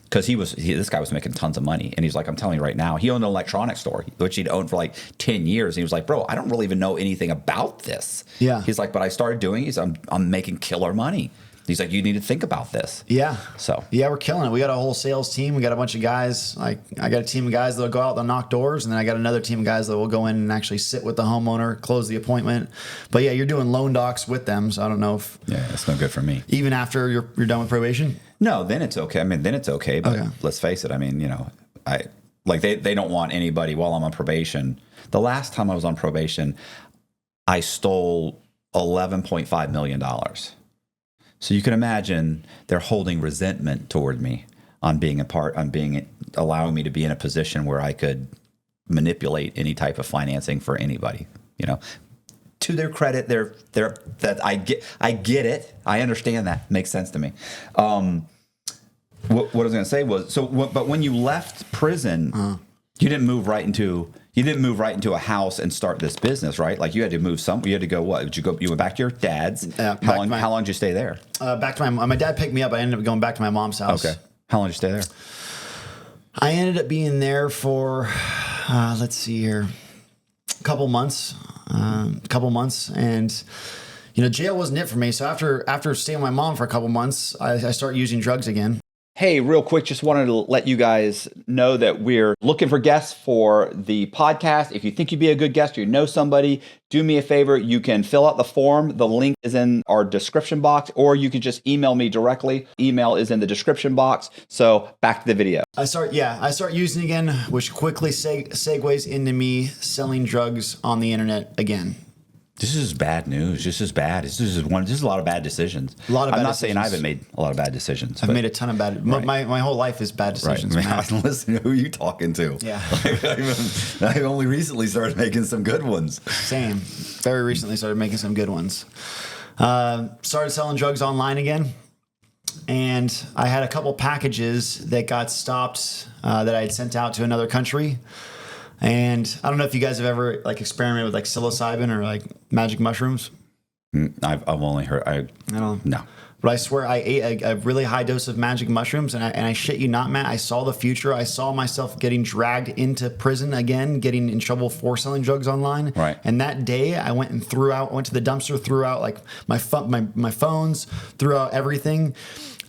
Because this guy was making tons of money. And he's like, I'm telling you right now, he owned an electronics store, which he'd owned for like 10 years. And he was like, bro, I don't really even know anything about this. Yeah. He's like, but I started doing it. I'm making killer money. He's like, you need to think about this. Yeah. So. Yeah, we're killing it. We got a whole sales team. We got a bunch of guys. Like I got a team of guys that'll go out, they'll knock doors. And then I got another team of guys that will go in and actually sit with the homeowner, close the appointment. But yeah, you're doing loan docs with them. So I don't know if. Yeah, that's no good for me. Even after you're done with probation? No, then it's okay. I mean, then it's okay. But let's face it. I mean, they don't want anybody while I'm on probation. The last time I was on probation, I stole $11.5 million. So you can imagine they're holding resentment toward me on allowing me to be in a position where I could manipulate any type of financing for anybody. To their credit, I get it. I understand that. Makes sense to me. What I was going to say was, but when you left prison, you didn't move right into a house and start this business, right? Like you had to move you had to go, what? You went back to your dad's? How long did you stay there? Back to my dad picked me up. I ended up going back to my mom's house. Okay. How long did you stay there? I ended up being there for, let's see here, a couple months. And, jail wasn't it for me. So after staying with my mom for a couple months, I started using drugs again. Hey, real quick, just wanted to let you guys know that we're looking for guests for the podcast. If you think you'd be a good guest or you know somebody, do me a favor. You can fill out the form. The link is in our description box, or you can just email me directly. Email is in the description box. So back to the video. I start using again, which quickly segues into me selling drugs on the internet again. This is bad news. This is bad. This is a lot of bad decisions. A lot of I'm bad not saying I decisions. haven't made a lot of bad decisions. I've made a ton of bad. Right. My whole life is bad decisions. Right. Man. Listen, who are you talking to? Yeah. I only recently started making some good ones. Same. Very recently started making some good ones. Started selling drugs online again. And I had a couple packages that got stopped that I had sent out to another country. And I don't know if you guys have ever like experimented with like psilocybin or like magic mushrooms. I've only heard. I don't no. But I swear I ate a really high dose of magic mushrooms, and I shit you not, Matt, I saw the future. I saw myself getting dragged into prison again, getting in trouble for selling drugs online. Right. And that day, I went and went to the dumpster, threw out like my phones, threw out everything,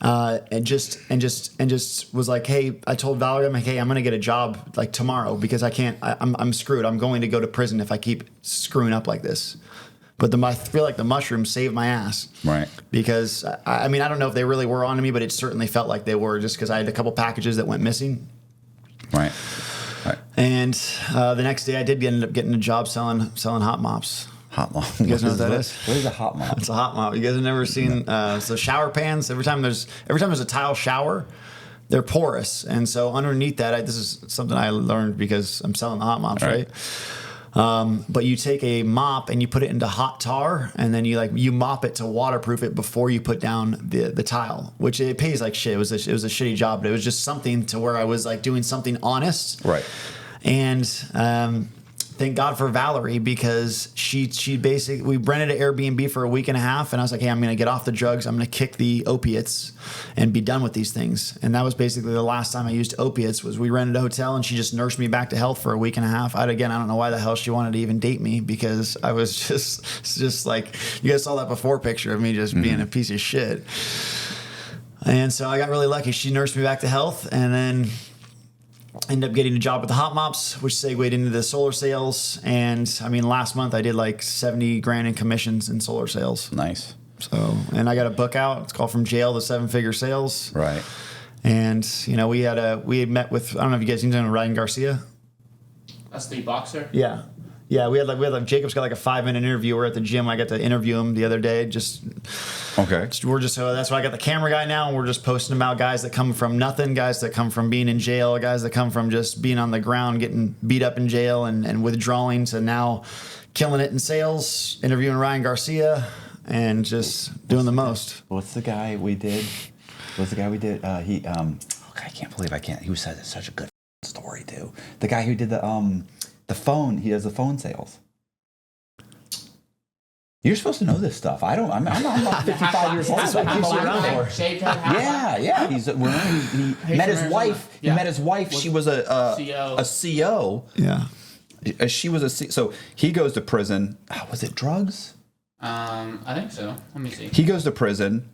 and just was like, hey, I told Valerie, I'm like, hey, I'm gonna get a job like tomorrow because I'm screwed. I'm going to go to prison if I keep screwing up like this. But I feel like the mushrooms saved my ass. Right. Because, I mean, I don't know if they really were on me, but it certainly felt like they were just because I had a couple packages that went missing. Right. And the next day I did end up getting a job selling hot mops. Hot mop. You guys know what that is? What is a hot mop? It's a hot mop. You guys have never seen so shower pans? Every time there's a tile shower, they're porous. And so underneath that, this is something I learned because I'm selling the hot mops, right? But you take a mop and you put it into hot tar, and then you mop it to waterproof it before you put down the tile, which it pays like shit. It was a shitty job, but it was just something to where I was like doing something honest. Right. And thank God for Valerie because she basically, we rented an Airbnb for a week and a half, and I was like, hey, I'm going to get off the drugs. I'm going to kick the opiates and be done with these things. And that was basically the last time I used opiates. Was we rented a hotel and she just nursed me back to health for a week and a half. I don't know why the hell she wanted to even date me because I was just like, you guys saw that before picture of me just being a piece of shit. And so I got really lucky. She nursed me back to health, and then ended up getting a job with the hot mops, which segued into the solar sales. And I mean, last month I did like 70 grand in commissions in solar sales. Nice. So, and I got a book out. It's called From Jail to 7-Figure Sales. Right. And we had met with, I don't know if you guys know Ryan Garcia. That's the boxer. Yeah. Yeah, we had Jacob's got like a 5-minute interview. We're at the gym. I got to interview him the other day. That's why I got the camera guy now, and we're just posting about guys that come from nothing, guys that come from being in jail, guys that come from just being on the ground, getting beat up in jail and withdrawing to now killing it in sales, interviewing Ryan Garcia, and just doing the most. What's the guy we did? I can't believe I can't. He said such a good story too. The guy who did the phone. He does the phone sales. You're supposed to know this stuff. I don't. I'm not 55 years old. Yeah. He met his wife. He met his wife. She was a CO. Yeah. She was a CO. So he goes to prison. Was it drugs? I think so. Let me see. He goes to prison.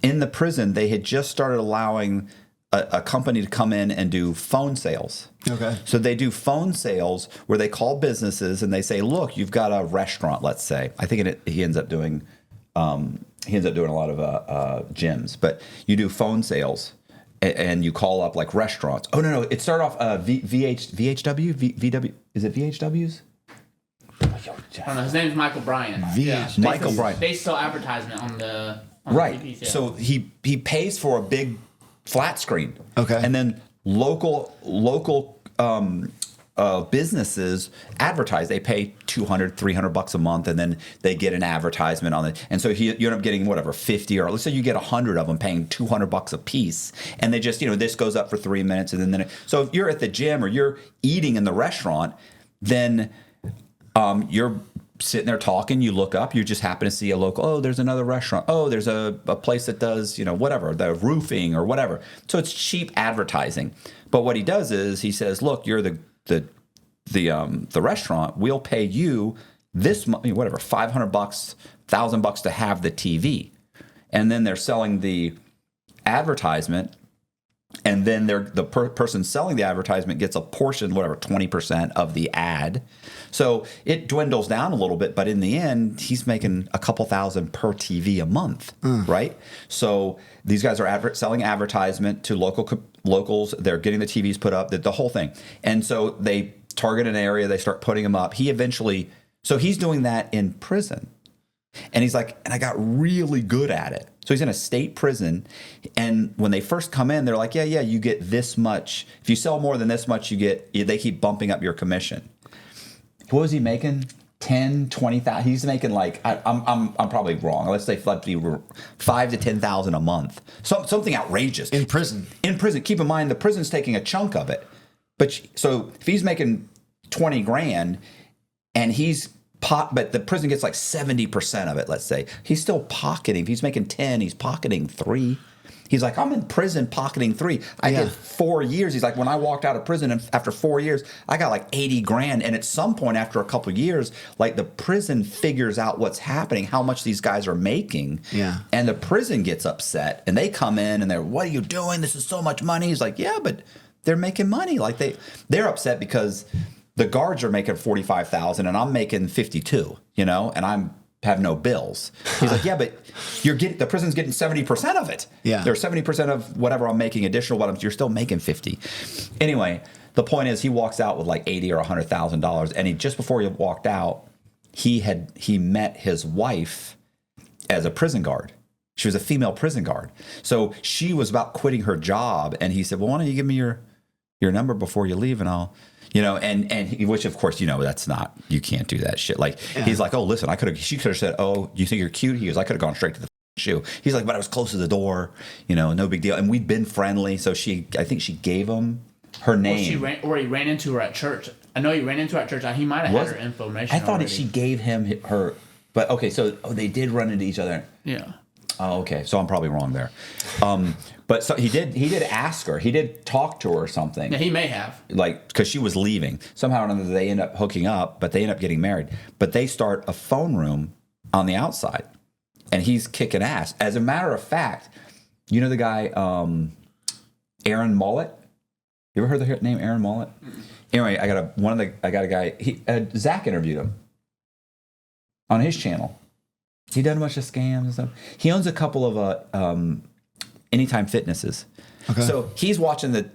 In the prison, they had just started allowing a company to come in and do phone sales. Okay. So they do phone sales where they call businesses and they say, "Look, you've got a restaurant. Let's say." I think he ends up doing a lot of gyms, but you do phone sales and you call up like restaurants. Oh no! It started off VHW. Is it VHWs? I don't know. His name is Michael Bryan. Michael Bryan. They sell advertisement on the right. TV, yeah. So he pays for a big flat screen. Okay. And then local businesses advertise. They pay $200-$300 a month, and then they get an advertisement on it. And so you end up getting whatever 50, or let's say you get 100 of them paying $200 a piece, and they just this goes up for 3 minutes, and then so if you're at the gym or you're eating in the restaurant, then you're sitting there talking, you look up, you just happen to see a local, oh, there's another restaurant. Oh, there's a place that does, whatever, the roofing or whatever. So it's cheap advertising. But what he does is he says, look, you're the restaurant, we'll pay you this money, whatever, $500, $1,000 to have the TV. And then they're selling the advertisement, and then the person selling the advertisement gets a portion, whatever, 20% of the ad. So it dwindles down a little bit, but in the end, he's making a couple thousand per TV a month, right? So these guys are selling advertisement to locals. They're getting the TVs put up, the whole thing. And so they target an area, they start putting them up. He eventually So he's doing that in prison. And he's like, and I got really good at it. So he's in a state prison. And when they first come in, they're like, yeah, you get this much. If you sell more than this much, they keep bumping up your commission. What was he making? 10, 20,000. He's making like, I'm probably wrong. Let's say 5 to 10,000 a month. Something outrageous. In prison. In prison. Keep in mind, the prison's taking a chunk of it. But so if he's making 20 grand and but the prison gets like 70% of it, let's say. He's still pocketing. If he's making 10, he's pocketing 3. He's like, I'm in prison pocketing 3. I did 4 years. He's like, when I walked out of prison and after 4 years, I got like 80 grand. And at some point after a couple of years, like the prison figures out what's happening, how much these guys are making. Yeah. And the prison gets upset and they come in and they're, what are you doing? This is so much money. He's like, yeah, but they're making money. Like they're upset because the guards are making 45,000 and I'm making 52, and I have no bills. He's like, yeah, but the prison's getting 70% of it. Yeah. There's 70% of whatever I'm making additional, but you're still making 50. Anyway, the point is he walks out with like 80 or $100,000. And just before he walked out, he met his wife as a prison guard. She was a female prison guard. So she was about quitting her job. And he said, well, why don't you give me your number before you leave and I'll, which of course, that's not, you can't do that shit. Like, he's like, oh, listen, she could have said, oh, you think you're cute? He goes, I could have gone straight to the shoe. He's like, but I was close to the door, no big deal. And we'd been friendly. So I think she gave him her name. Or he ran into her at church. I know he ran into her at church. He might have had her information. I thought she gave him her, but okay. So they did run into each other. Yeah. Oh, okay. So I'm probably wrong there. But so he did ask her. He did talk to her or something. Yeah, he may have. Like, because she was leaving. Somehow or another, they end up hooking up, but they end up getting married. But they start a phone room on the outside, and he's kicking ass. As a matter of fact, you know the guy, Aaron Mullet? You ever heard the name Aaron Mullet? Mm-hmm. Anyway, I got a guy, Zach interviewed him on his channel. He done a bunch of scams and stuff. He owns a couple of Anytime Fitnesses. Okay. So he's watching the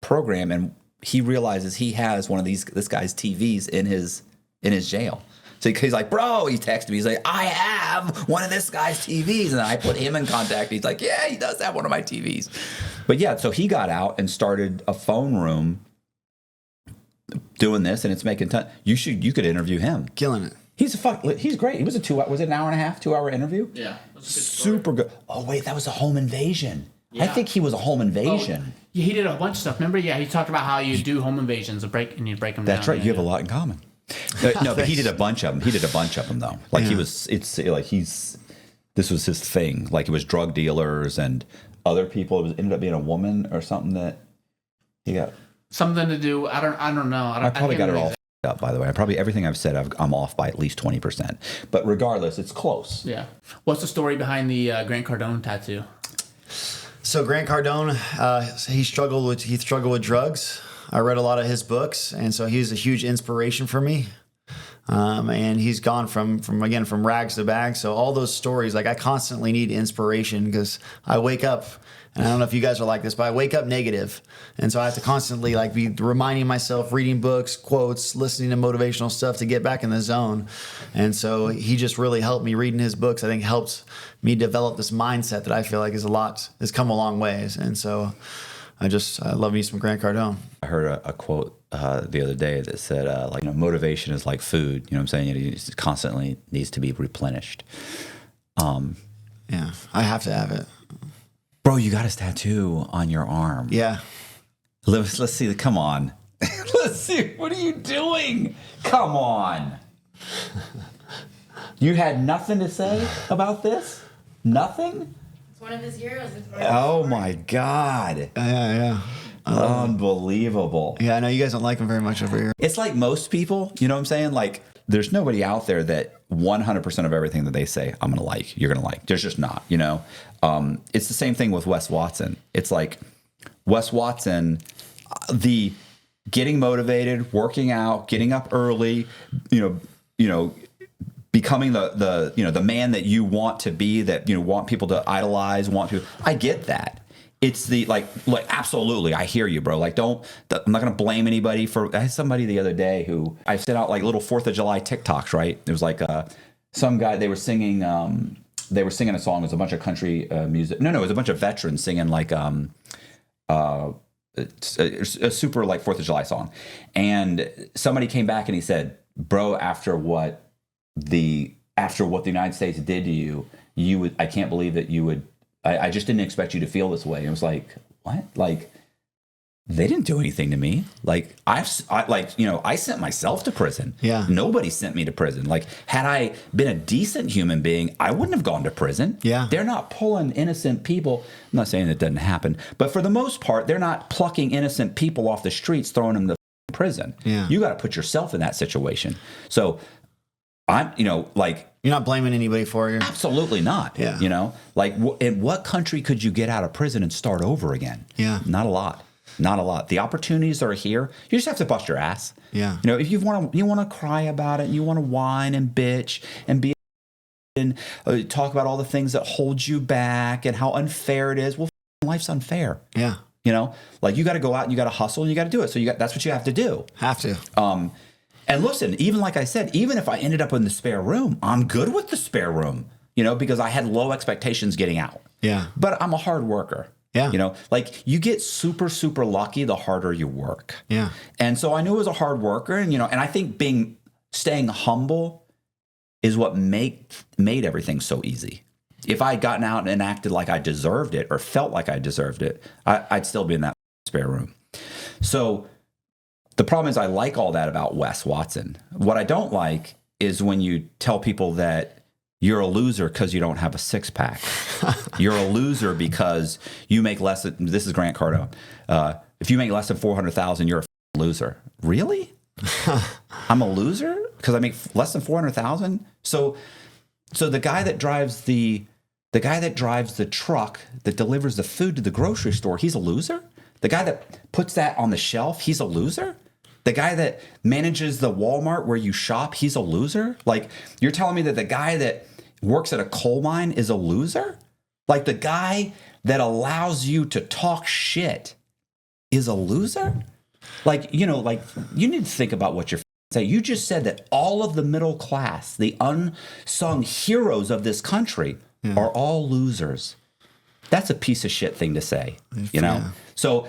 program, and he realizes he has one of this guy's TVs in his jail. So he's like, bro, he texted me. He's like, I have one of this guy's TVs. And I put him in contact. He's like, yeah, he does have one of my TVs. But yeah, so he got out and started a phone room doing this, and it's making ton. You could interview him. Killing it. He's great. He was was it an hour and a half, 2 hour interview? Yeah. Super good. Oh wait, that was a home invasion. Yeah. I think he was a home invasion. Oh, yeah, he did a bunch of stuff. Remember? Yeah, he talked about how you do home invasions and you break them down. That's right. You have a lot in common. No, but he did a bunch of them. He did a bunch of them though. Like this was his thing. Like it was drug dealers and other people. It ended up being a woman or something that he got. Something to do. I don't know. I probably got it all up, by the way. Everything I've said, I'm off by at least 20%. But regardless, it's close. Yeah. What's the story behind the Grant Cardone tattoo? So Grant Cardone, he struggled with drugs. I read a lot of his books, and so he's a huge inspiration for me. And he's gone from rags to bags. So all those stories, like I constantly need inspiration because I wake up, and I don't know if you guys are like this, but I wake up negative. And so I have to constantly like be reminding myself, reading books, quotes, listening to motivational stuff to get back in the zone. And so he just really helped me. Reading his books, I think, helped me develop this mindset that I feel like has come a long ways. And so I love me some Grant Cardone. I heard a quote the other day that said, motivation is like food. You know what I'm saying? It constantly needs to be replenished. Yeah, I have to have it. Bro, you got his tattoo on your arm. Yeah. Let's see. Come on. Let's see. What are you doing? Come on. You had nothing to say about this? Nothing? It's one of his heroes. Oh, my God. Yeah. Unbelievable. Yeah, I know you guys don't like him very much over here. It's like most people, you know what I'm saying? Like, there's nobody out there that 100% of everything that they say, I'm going to like, you're going to like. There's just not, It's the same thing with Wes Watson. It's like Wes Watson, the getting motivated, working out, getting up early, becoming the man that you want to be, that want people to idolize, I get that. it's the like absolutely, I hear you, bro. Like, I'm not gonna blame anybody for. I had somebody the other day who I sent out like little 4th of July TikToks. Right, it was like some guy, they were singing a song. It was a bunch of country music. No, it was a bunch of veterans singing like a super like 4th of July song, and somebody came back and he said, "Bro, after what the United States did to you, I can't believe that you would. I just didn't expect you to feel this way." And it was like, what? Like, they didn't do anything to me. Like, I sent myself to prison. Yeah. Nobody sent me to prison. Like, had I been a decent human being, I wouldn't have gone to prison. Yeah. They're not pulling innocent people. I'm not saying that doesn't happen, but for the most part, they're not plucking innocent people off the streets, throwing them to prison. Yeah. You got to put yourself in that situation. So I'm, like, you're not blaming anybody for it. absolutely not. Yeah. Like, in what country could you get out of prison and start over again? Yeah. Not a lot. Not a lot. The opportunities are here. You just have to bust your ass. Yeah. If you want to cry about it, and you want to whine and bitch and be and talk about all the things that hold you back and how unfair it is. Well, life's unfair. Yeah. Like, you got to go out and you got to hustle and you got to do it. So that's what you have to do. Have to. And listen, even like I said, even if I ended up in the spare room, I'm good with the spare room, because I had low expectations getting out. Yeah. But I'm a hard worker. Yeah. Like, you get super, super lucky the harder you work. Yeah. And so I knew I was a hard worker, and I think staying humble is what made everything so easy. If I had gotten out and acted like I deserved it or felt like I deserved it, I'd still be in that spare room. So the problem is, I like all that about Wes Watson. What I don't like is when you tell people that you're a loser because you don't have a six-pack. You're a loser because you make less than, this is Grant Cardone. If you make less than $400,000, you're a loser. Really? I'm a loser because I make less than $400,000? So the guy that drives the truck that delivers the food to the grocery store, he's a loser? The guy that puts that on the shelf, he's a loser? The guy that manages the Walmart where you shop, he's a loser? Like, you're telling me that the guy that works at a coal mine is a loser? Like, the guy that allows you to talk shit is a loser? Like, you need to think about what you're saying. You just said that all of the middle class, the unsung heroes of this country, are all losers. That's a piece of shit thing to say, Yeah. So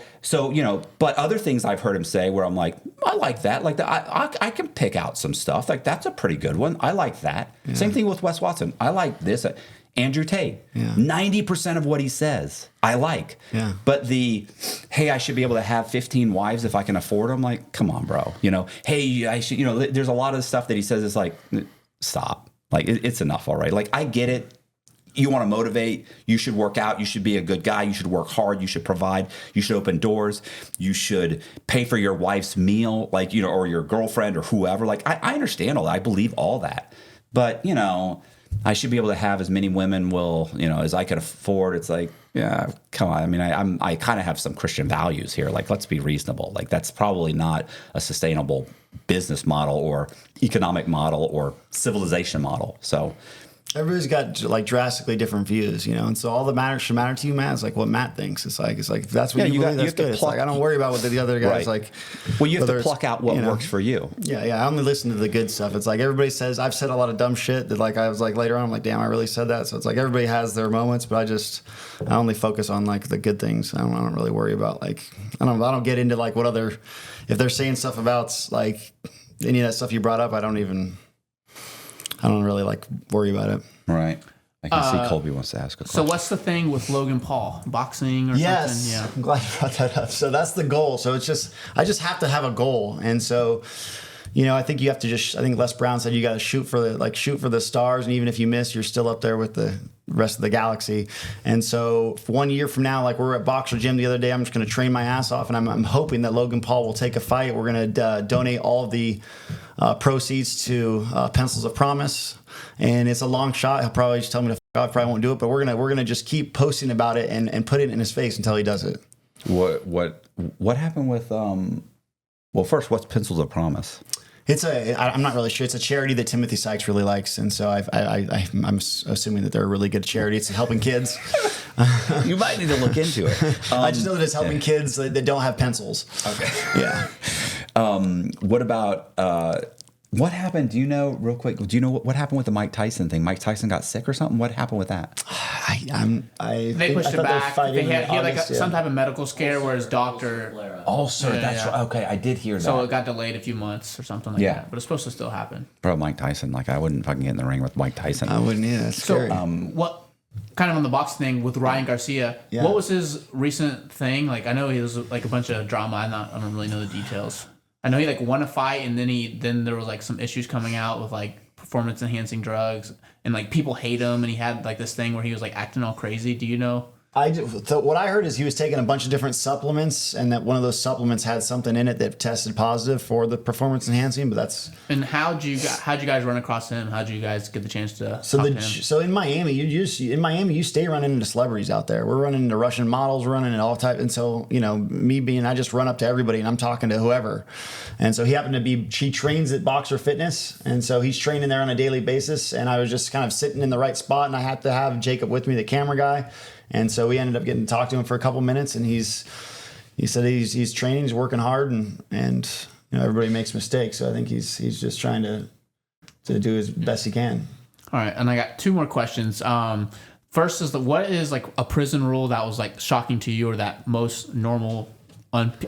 but other things I've heard him say where I'm like, I like that. Like, I can pick out some stuff. Like, that's a pretty good one. I like that. Yeah. Same thing with Wes Watson. I like this. Andrew Tate. Yeah. 90% of what he says, I like. Yeah. But hey, I should be able to have 15 wives if I can afford them. Like, come on, bro. Hey, I should, there's a lot of stuff that he says is like, stop. Like, it's enough. All right. Like, I get it. You want to motivate, you should work out, you should be a good guy, you should work hard, you should provide, you should open doors, you should pay for your wife's meal, like, or your girlfriend or whoever. Like, I understand all that. I believe all that. But, I should be able to have as many women as I can afford. It's like, yeah, come on. I mean, I kind of have some Christian values here. Like, let's be reasonable. Like, that's probably not a sustainable business model or economic model or civilization model. So everybody's got like drastically different views, and so all that should matter to you, Matt. Is like what Matt thinks. It's like if that's what you believe, that's good. It's like, I don't worry about what the other guys like. Well, you have to pluck out what works for you. Yeah. I only listen to the good stuff. It's like everybody says I've said a lot of dumb shit that like I was like later on I'm like, damn, I really said that. So it's like everybody has their moments, but I only focus on like the good things. I don't really worry about like I don't get into like if they're saying stuff about like any of that stuff you brought up. I don't really like worry about it. Right. I can see Colby wants to ask a question. So what's the thing with Logan Paul? Boxing or something? Yeah. I'm glad you brought that up. So that's the goal. So I just have to have a goal. And so, I think you have to I think Les Brown said you got to shoot for the stars. And even if you miss, you're still up there with the rest of the galaxy. And so 1 year from now, like we're at Boxer Gym the other day, I'm just going to train my ass off. And I'm hoping that Logan Paul will take a fight. We're going to donate all of the proceeds to Pencils of Promise. And it's a long shot. He'll probably just tell me to f off. Probably won't do it. But we're gonna just keep posting about it and put it in his face until he does it. What happened with Well, first, what's Pencils of Promise? I'm not really sure. It's a charity that Timothy Sykes really likes, and so I'm assuming that they're a really good charity. It's helping kids. You might need to look into it. I just know that it's helping kids that don't have pencils. Okay. Yeah. What about what happened? Do you know, real quick? Do you know what happened with the Mike Tyson thing? Mike Tyson got sick or something? What happened with that? They pushed it back. He had like some type of medical scare where his doctor. Also, that's right. Okay, I did hear that. So it got delayed a few months or something like that. But it's supposed to still happen. Bro, Mike Tyson. Like, I wouldn't fucking get in the ring with Mike Tyson. I wouldn't either. That's scary. What kind of on the boxing thing with Ryan Garcia? Yeah. What was his recent thing? Like, I know he was like a bunch of drama. I don't really know the details. I know he like won a fight, and then there was like some issues coming out with like performance enhancing drugs, and like people hate him, and he had like this thing where he was like acting all crazy. Do you know? So what I heard is he was taking a bunch of different supplements, and that one of those supplements had something in it that tested positive for the performance enhancing. But that's And how'd you guys run across him? How'd you guys get the chance to talk to him? So in Miami, you stay running into celebrities out there. We're running into Russian models, we're running into all types. And so I just run up to everybody and I'm talking to whoever. And so she trains at Boxer Fitness, and so he's training there on a daily basis. And I was just kind of sitting in the right spot, and I had to have Jacob with me, the camera guy. And so we ended up getting to talk to him for a couple minutes, and he said he's training, he's working hard, and everybody makes mistakes. So I think he's just trying to do his best he can. All right, and I got two more questions. First is what is like a prison rule that was like shocking to you, or that most normal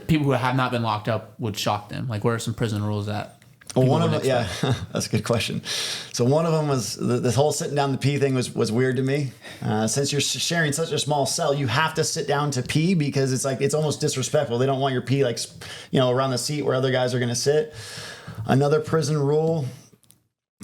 people who have not been locked up would shock them? Like, what are some prison rules that? Well, one of them, yeah, that's a good question. So one of them was this whole sitting down to pee thing was weird to me. Since you're sharing such a small cell, you have to sit down to pee because it's almost disrespectful. They don't want your pee around the seat where other guys are going to sit. Another prison rule.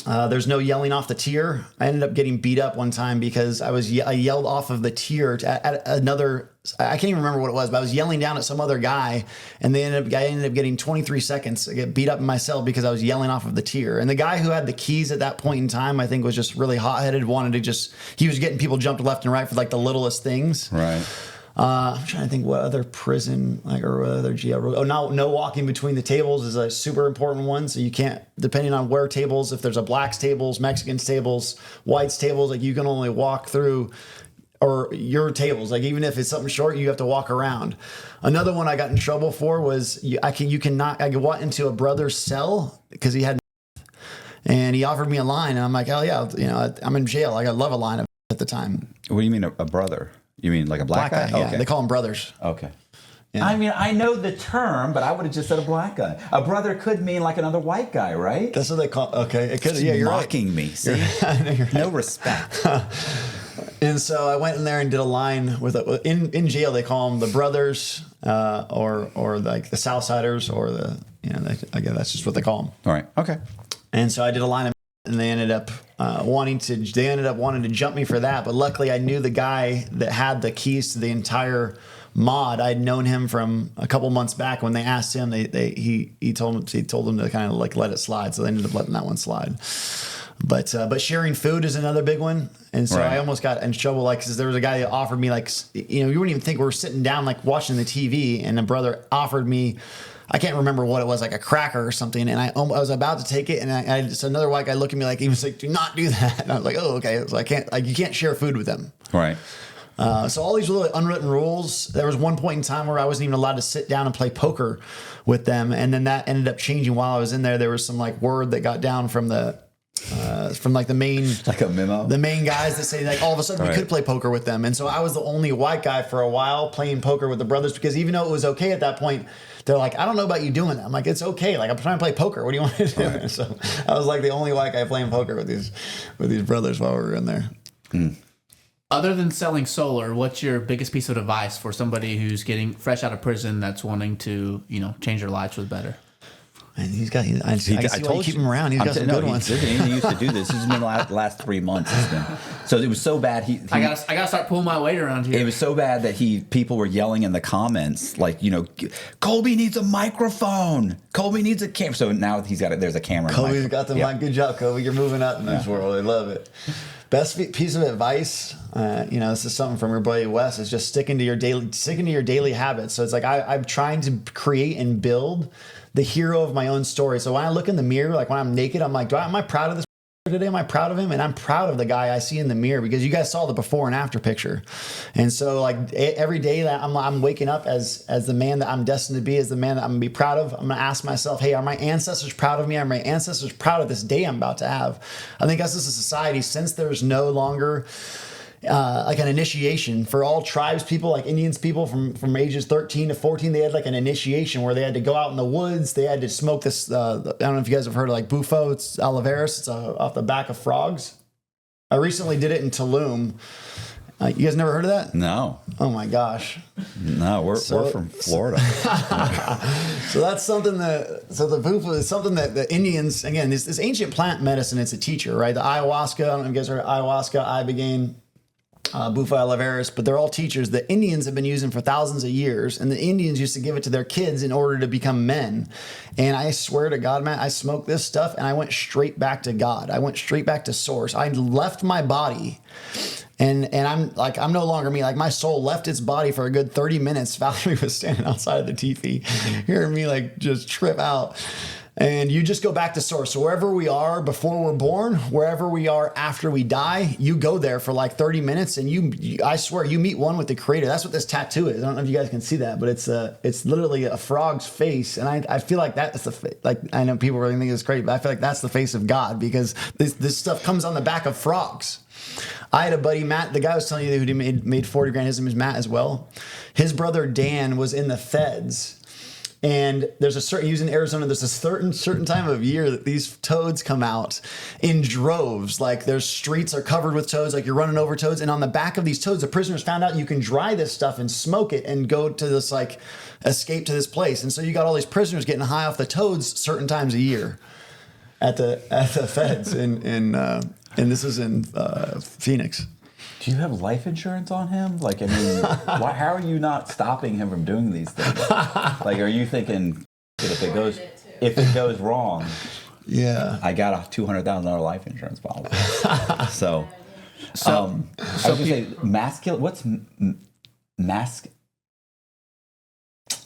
There's no yelling off the tier. I ended up getting beat up one time because I yelled off of the tier at another. I can't even remember what it was, but I was yelling down at some other guy, and I ended up getting 23 seconds. I get beat up in my cell because I was yelling off of the tier. And the guy who had the keys at that point in time, I think, was just really hot-headed. He was getting people jumped left and right for like the littlest things. Right. I'm trying to think what other prison or what other jail rule. Oh, no walking between the tables is a super important one. So you can't, depending on where tables, if there's a blacks tables, Mexicans tables, whites tables, like you can only walk through, or your tables. Like even if it's something short, you have to walk around. Another one I got in trouble for was I went into a brother's cell because he had, and he offered me a line, and I'm like, hell yeah, I'm in jail. Like I love a line at the time. What do you mean a brother? You mean like a black guy? Yeah, okay. they call them brothers. Okay. Yeah. I mean, I know the term, but I would have just said a black guy. A brother could mean like another white guy, right? That's what they call. Okay, it could. Yeah, you're mocking me. See, no respect. And so I went in there and did a line with in jail. They call them the brothers, or like the Southsiders, or I guess that's just what they call them. All right. Okay. And so I did a line, and they ended up wanting to jump me for that. But luckily, I knew the guy that had the keys to the entire mod. I'd known him from a couple months back. When they asked him, he told them to kind of like let it slide. So they ended up letting that one slide. But sharing food is another big one. And so I almost got in trouble, like, because there was a guy that offered me, like, you wouldn't even think we were sitting down, like, watching the TV, and a brother offered me, I can't remember what it was, like a cracker or something, and I was about to take it, and so another white guy looked at me like, he was like, do not do that. And I was like, oh, okay. So you can't share food with them. Right. So all these little unwritten rules. There was one point in time where I wasn't even allowed to sit down and play poker with them, and then that ended up changing while I was in there. There was some like word that got down from like the main, like a memo, the main guys that say like all of a sudden we could play poker with them, and so I was the only white guy for a while playing poker with the brothers, because even though it was okay at that point, they're like, I don't know about you doing that. I'm like, it's okay. Like, I'm trying to play poker. What do you want to do? Right. So I was like the only white guy playing poker with these brothers while we were in there. Mm. Other than selling solar, what's your biggest piece of advice for somebody who's getting fresh out of prison that's wanting to, change their lives for the better? And I told you, keep him around. He's got some good ones. He used to do this. This has been the last 3 months. So it was so bad. I gotta start pulling my weight around here. It was so bad that people were yelling in the comments, like, Colby needs a microphone. Colby needs a camera. So now there's a camera. Colby's got the mic. Good job, Colby. You're moving up in this world. I love it. Best piece of advice, this is something from your buddy Wes, is just sticking to your daily habits. So it's like I'm trying to create and build the hero of my own story. So when I look in the mirror, like when I'm naked, I'm like, am I proud of this? today? Am I proud of him? And I'm proud of the guy I see in the mirror, because you guys saw the before and after picture. And so like every day that I'm waking up as the man that I'm destined to be, as the man that I'm gonna be proud of, I'm gonna ask myself, hey, are my ancestors proud of me? Are my ancestors proud of this day I'm about to have? I think us as a society, since there's no longer like an initiation for all tribes people, like Indians people from ages 13 to 14, they had like an initiation where they had to go out in the woods. They had to smoke this. I don't know if you guys have heard of like bufo. It's oliveris. It's off the back of frogs. I recently did it in Tulum. You guys never heard of that? No. Oh my gosh. No, we're from Florida. So that's something the bufo is something that the Indians, again, this ancient plant medicine, it's a teacher, right? The ayahuasca, I don't know if you guys heard of ayahuasca, ibogaine, bufo oliveris, but they're all teachers that Indians have been using for thousands of years, and the Indians used to give it to their kids in order to become men. And I swear to God, man, I smoked this stuff and I went straight back to God. I went straight back to source. I left my body, and I'm no longer me. Like my soul left its body for a good 30 minutes. Valerie was standing outside of the teepee, hearing me like just trip out. And you just go back to source. So wherever we are before we're born, wherever we are after we die, you go there for like 30 minutes, and you I swear, you meet one with the creator. That's what this tattoo is. I don't know if you guys can see that, but it's literally a frog's face. And I feel like that's like, I know people really think it's crazy, but I feel like that's the face of God, because this stuff comes on the back of frogs. I had a buddy, Matt, the guy I was telling you who made 40 grand, his name is Matt as well. His brother Dan was in the feds. And there's he was in Arizona. There's a certain time of year that these toads come out in droves. Like their streets are covered with toads. Like you're running over toads. And on the back of these toads, the prisoners found out you can dry this stuff and smoke it and go to this like escape to this place. And so you got all these prisoners getting high off the toads certain times a year at the feds. And this is in Phoenix. Do you have life insurance on him? Like, I mean, how are you not stopping him from doing these things? Like, are you thinking that if it goes wrong, yeah, I got a $200,000 life insurance policy. So I was gonna say masculine. What's mask?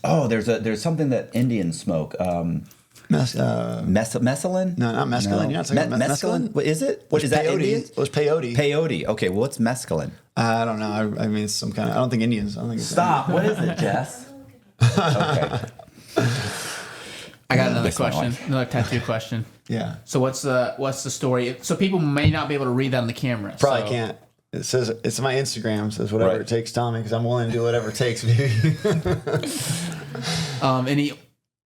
Oh, there's something that Indians smoke. Mescaline? No, not mescaline. You're not talking about mescaline? What is it? What is that? Indian? It was peyote. Peyote. Okay, well, what's mescaline? I don't know. I mean, it's some kind of. I don't think Indians. I don't think it's Stop. What is it, Jess? Okay. I got another question. Another tattoo question. Yeah. So what's the story? So people may not be able to read that on the camera. Probably can't. It says it's my Instagram. It says whatever it takes, Tommy, because I'm willing to do whatever it takes, baby.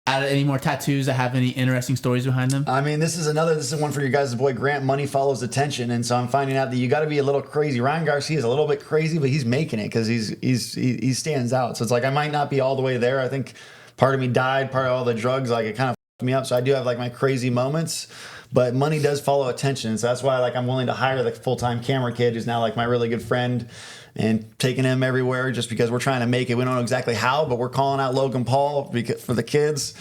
Any more tattoos that have any interesting stories behind them? I mean, this is one for your guys' boy Grant. Money follows attention, and so I'm finding out that you got to be a little crazy. Ryan Garcia is a little bit crazy, but he's making it because he stands out. So it's like I might not be all the way there. I think part of me died, part of all the drugs, like it kind of fucked me up. So I do have like my crazy moments, but money does follow attention. So that's why like I'm willing to hire the full-time camera kid who's now like my really good friend, and taking him everywhere just because we're trying to make it. We don't know exactly how, but we're calling out Logan Paul for the kids,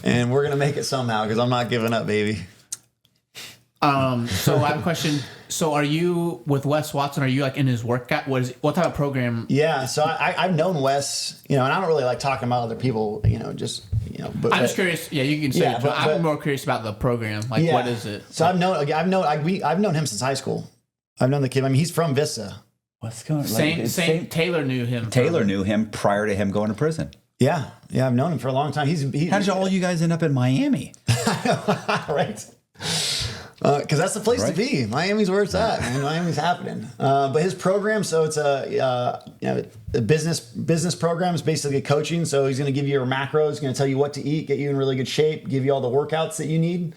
and we're going to make it somehow because I'm not giving up, baby. So I have a question. So are you with Wes Watson? Are you like in his workout? What type of program? Yeah, so I've known Wes, and I don't really like talking about other people, But I'm just curious. Yeah, you can say. Yeah, but I'm more curious about the program. Like, what is it? So I've known him since high school. I've known the kid. I mean, he's from Vista. What's going on? Same. Taylor knew him. Taylor knew him prior to him going to prison. Yeah, I've known him for a long time. How did all you guys end up in Miami? Right. Because that's the place to be. Miami's where it's at, man. Miami's happening. But his program, so it's a business program is basically coaching. So he's going to give you your macros, he's going to tell you what to eat, get you in really good shape, give you all the workouts that you need.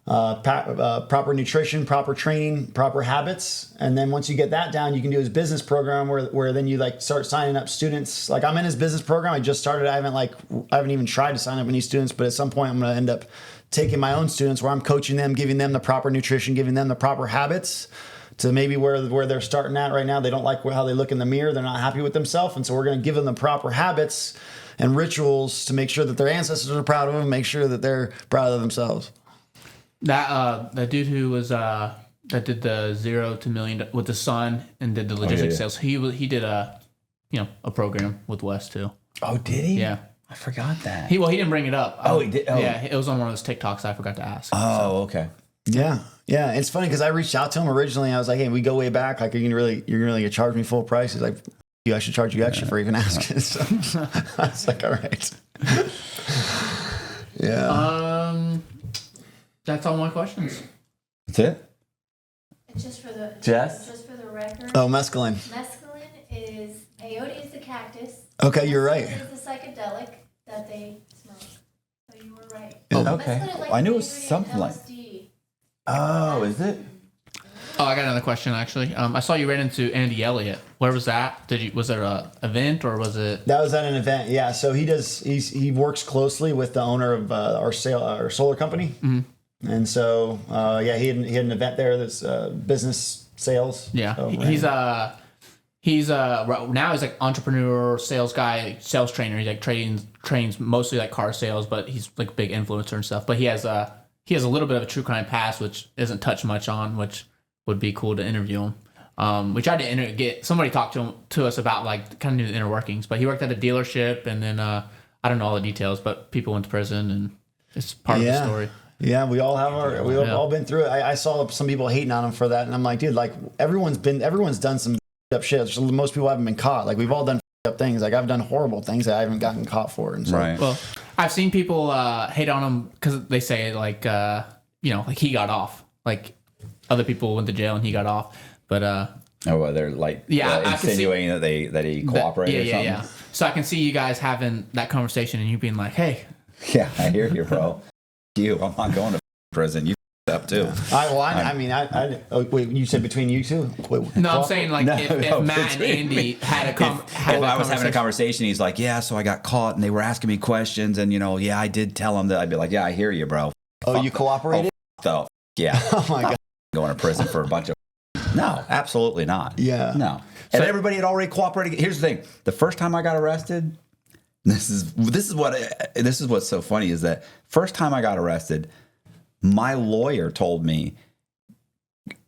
Proper nutrition, proper training, proper habits, and then once you get that down, you can do his business program where then you like start signing up students. Like I'm in his business program. I just started. I haven't even tried to sign up any students, but at some point I'm going to end up taking my own students where I'm coaching them, giving them the proper nutrition, giving them the proper habits to maybe where they're starting at right now. They don't like how they look in the mirror. They're not happy with themselves, and so we're going to give them the proper habits and rituals to make sure that their ancestors are proud of them, make sure that they're proud of themselves. That dude who was that did the 0 to $1 million with the son and did the logistics sales. He did a program with Wes too. Oh, did he? Yeah, I forgot that. He didn't bring it up. Oh, he did. Oh. Yeah, it was on one of those TikToks I forgot to ask. Oh, okay. Yeah. Yeah. It's funny because I reached out to him originally. I was like, hey, we go way back. Like, you're gonna charge me full price? He's like, I should charge you extra for even asking. So I was like, all right. Yeah. That's all my questions. That's it? Just for the record. Oh, mescaline. Mescaline is peyote is the cactus. Okay, you're right. Mescaline is the psychedelic that they smoke. So you were right. Oh, Mescaline okay. is like I knew it the was something like. LSD. Oh, is it? Oh, I got another question actually. I saw you ran into Andy Elliott. Where was that? Was there a event or was it? That was at an event. Yeah. So he works closely with the owner of our solar company. Mm-hmm. And so, he had an event there that's business sales. Yeah, So, he's now he's like entrepreneur, sales guy, sales trainer. He like trains mostly like car sales, but he's like a big influencer and stuff. But he has a little bit of a true crime past, which isn't touched much on, which would be cool to interview him. We tried to get somebody talk to us about like kind of the inner workings, but he worked at a dealership, and then I don't know all the details, but people went to prison, and it's part of the story. Yeah, we all have we've all been through it. I saw some people hating on him for that, and I'm like, dude, like everyone's done some up shit. Most people haven't been caught. Like we've all done up things. Like I've done horrible things that I haven't gotten caught for. And so, right. Well, I've seen people hate on him because they say like like he got off. Like other people went to jail and he got off, but they're like insinuating that he cooperated or something. Yeah. So I can see you guys having that conversation and you being like, hey. Yeah, I hear you, bro. I'm not going to prison. You up too. Wait, you said between you two? Wait, no, I'm saying like if Matt and Andy had a conversation. I was having a conversation, he's like, yeah, so I got caught and they were asking me questions and I did tell them that. I'd be like, yeah, I hear you, bro. Oh, you cooperated? Oh, yeah. Oh my God. Going to prison for a bunch of no, absolutely not. Yeah. No. And everybody had already cooperated. Here's the thing. The first time I got arrested, this is what's so funny is that first time I got arrested, my lawyer told me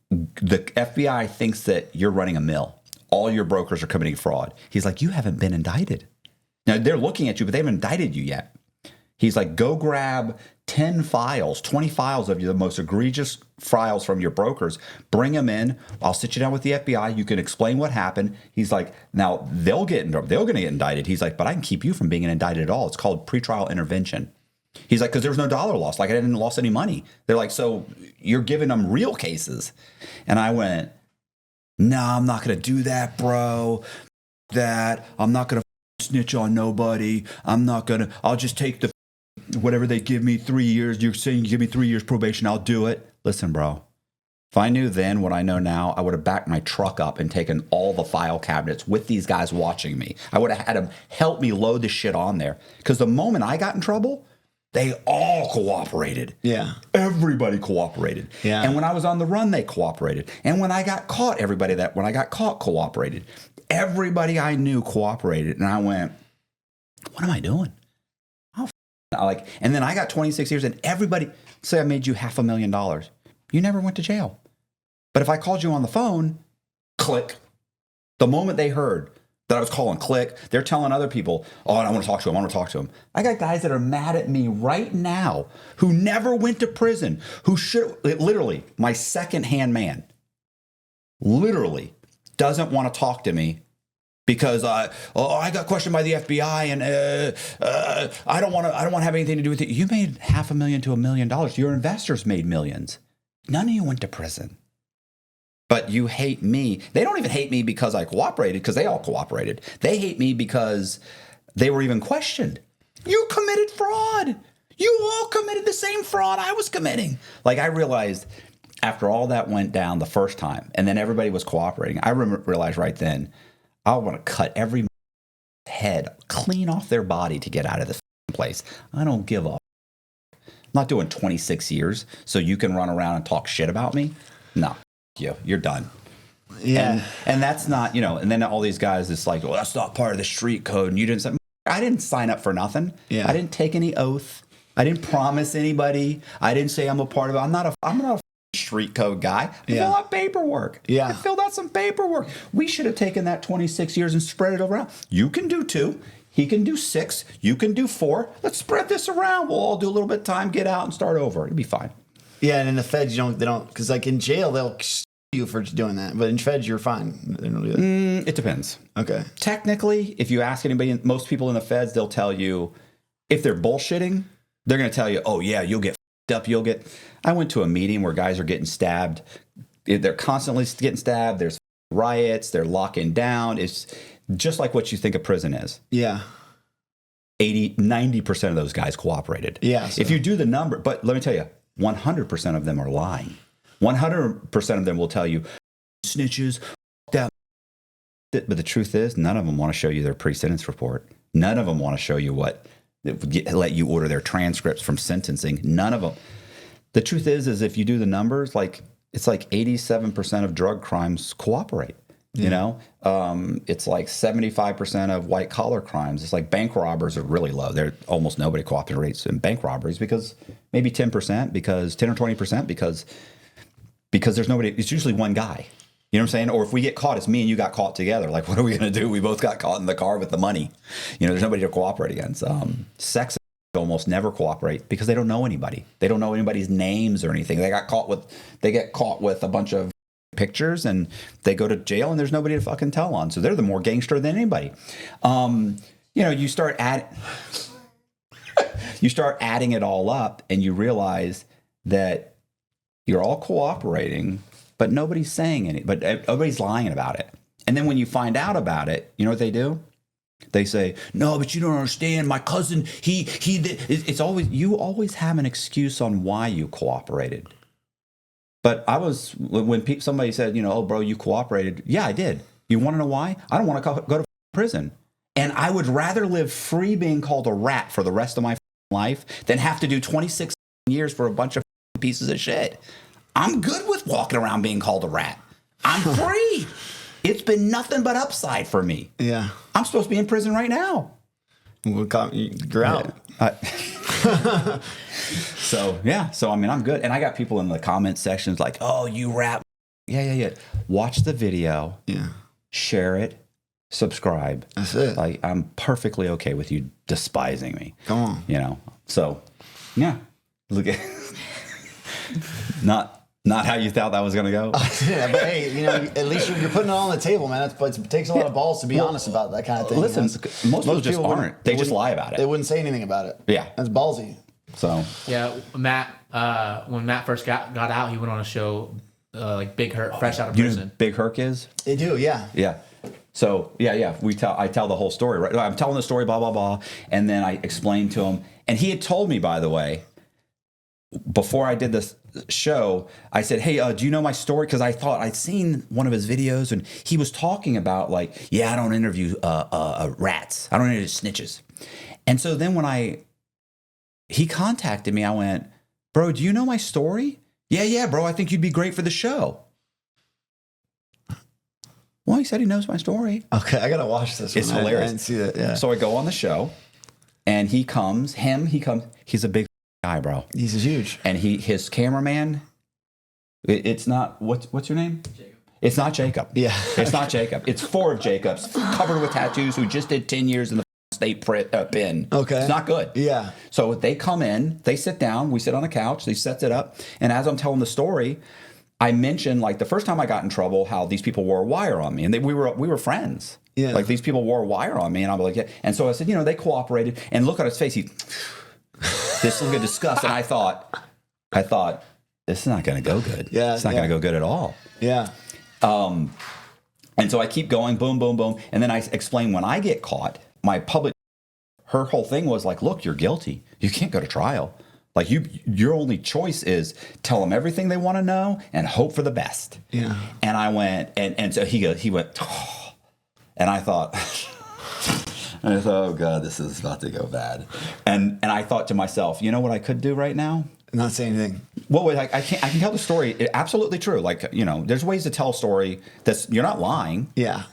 the FBI thinks that you're running a mill. All your brokers are committing fraud. He's like, you haven't been indicted. Now they're looking at you, but they haven't indicted you yet. He's like, go grab 10 files, 20 files of the most egregious files from your brokers. Bring them in. I'll sit you down with the FBI. You can explain what happened. He's like, now they're going to get indicted. He's like, but I can keep you from being indicted at all. It's called pretrial intervention. He's like, because there was no dollar loss. Like I didn't lost any money. They're like, so you're giving them real cases. And I went, no, I'm not going to do that, bro. I'm not going to snitch on nobody. I'll just take the whatever they give me 3 years. You're saying you give me 3 years probation. I'll do it. Listen, bro, if I knew then what I know now, I would have backed my truck up and taken all the file cabinets with these guys watching me. I would have had them help me load the shit on there. Because the moment I got in trouble, they all cooperated. Yeah. Everybody cooperated. Yeah. And when I was on the run, they cooperated. And when I got caught, when I got caught cooperated. Everybody I knew cooperated. And I went, what am I doing? And then I got 26 years and everybody say I made you $500,000. You never went to jail. But if I called you on the phone, click. The moment they heard that I was calling, click, they're telling other people, oh, I want to talk to him. I want to talk to him. I got guys that are mad at me right now who never went to prison, who should, literally, my second-hand man, literally doesn't want to talk to me because I got questioned by the FBI and I don't want to have anything to do with it. You made $500,000 to $1 million. Your investors made millions. None of you went to prison. But you hate me. They don't even hate me because I cooperated, because they all cooperated. They hate me because they were even questioned. You committed fraud. You all committed the same fraud I was committing. Like I realized after all that went down the first time and then everybody was cooperating, I realized right then, I want to cut every head clean off their body to get out of this place. I don't give a. I'm not doing 26 years so you can run around and talk shit about me. No, you're done. Yeah. And that's not, and then all these guys, it's like, well, that's not part of the street code. And you didn't say, I didn't sign up for nothing. Yeah. I didn't take any oath. I didn't promise anybody. I didn't say I'm a part of it. I'm not a street code guy. I fill out paperwork. Yeah. I filled out some paperwork. We should have taken that 26 years and spread it around. You can do 2. He can do 6. You can do 4. Let's spread this around. We'll all do a little bit of time, get out and start over. It'll be fine. Yeah, and in the feds, they don't, because like in jail, they'll sue you for doing that. But in feds, you're fine. They don't do that. It depends. Okay. Technically, if you ask anybody, most people in the feds, they'll tell you, if they're bullshitting, they're going to tell you, oh, yeah, you'll get up. I went to a meeting where guys are getting stabbed. They're constantly getting stabbed. There's riots. They're locking down. It's just like what you think a prison is. Yeah. 90% of those guys cooperated. Yeah. So. If you do the number, but let me tell you, 100% of them are lying. 100% of them will tell you, snitches, that. But the truth is, none of them want to show you their pre-sentence report. None of them want to show you let you order their transcripts from sentencing. None of them. The truth is if you do the numbers, it's like 87% of drug crimes cooperate. Yeah. You know, it's like 75% of white collar crimes. It's like bank robbers are really low. Almost nobody cooperates in bank robberies because maybe 10%, because 10 or 20%, because there's nobody. It's usually one guy. You know what I'm saying? Or if we get caught, it's me and you got caught together. Like, what are we going to do? We both got caught in the car with the money. You know, there's nobody to cooperate against. Sex almost never cooperate because they don't know anybody. They don't know anybody's names or anything. They get caught with a bunch of pictures and they go to jail and there's nobody to fucking tell on. So they're the more gangster than anybody. You know, you start adding it all up and you realize that you're all cooperating, but nobody's saying anything, but everybody's lying about it. And then when you find out about it, you know what they do? They say, no, but you don't understand. My cousin, it's always, you always have an excuse on why you cooperated. But when somebody said, you know, oh, bro, you cooperated. Yeah, I did. You want to know why? I don't want to go to prison. And I would rather live free being called a rat for the rest of my life than have to do 26 years for a bunch of pieces of shit. I'm good with walking around being called a rat. I'm free. It's been nothing but upside for me. Yeah. I'm supposed to be in prison right now. You're out. So I mean, I'm good. And I got people in the comment sections like, oh, you rap. Yeah. Watch the video. Yeah. Share it. Subscribe. That's it. Like, I'm perfectly okay with you despising me. Come on. You know? So, yeah. Look at Not how you thought that was going to go. Yeah, but hey, you know, at least you're putting it on the table, man. It takes a lot of balls to be honest about that kind of thing. Listen, you know? most people just aren't. They just lie about it. They wouldn't say anything about it. Yeah. That's ballsy. So. Yeah, Matt, when Matt first got out, he went on a show like Big Herc, fresh out of You know prison. who Big Herc is? They do, yeah. Yeah. So, yeah. I tell the whole story, right? I'm telling the story, blah, blah, blah. And then I explained to him. And he had told me, by the way, before I did this show, I said, hey, do you know my story? Because I thought I'd seen one of his videos and he was talking about like, yeah, I don't interview rats. I don't interview snitches. And so then when he contacted me, I went, bro, do you know my story? Yeah, bro, I think you'd be great for the show. Well, he said he knows my story. Okay, I got to watch this one. It's hilarious. I didn't see that, yeah. So I go on the show and he comes, he's a big guy, bro. He's huge. And his cameraman, it's not, what's your name? Jacob. It's not Jacob. Yeah. It's not Jacob. It's 4 of Jacobs, covered with tattoos, who just did 10 years in the state pen. Okay. It's not good. Yeah. So they come in, they sit down, we sit on the couch, they set it up, and as I'm telling the story, I mentioned, like, the first time I got in trouble, how these people wore a wire on me, and we were friends. Yeah. Like, these people wore a wire on me, and I'm like, yeah. And so I said, you know, they cooperated, and look at his face, this look of disgust, and I thought, this is not going to go good. Yeah, it's not going to go good at all. Yeah. And so I keep going, boom, boom, boom, and then I explain when I get caught, her whole thing was like, look, you're guilty. You can't go to trial. Like, your only choice is tell them everything they want to know and hope for the best. Yeah. And I went, and so he went, oh, and I thought. And I thought, oh God, this is about to go bad. And I thought to myself, you know what I could do right now? Not say anything. Well, I can tell the story. Absolutely true. Like, you know, there's ways to tell a story you're not lying. Yeah.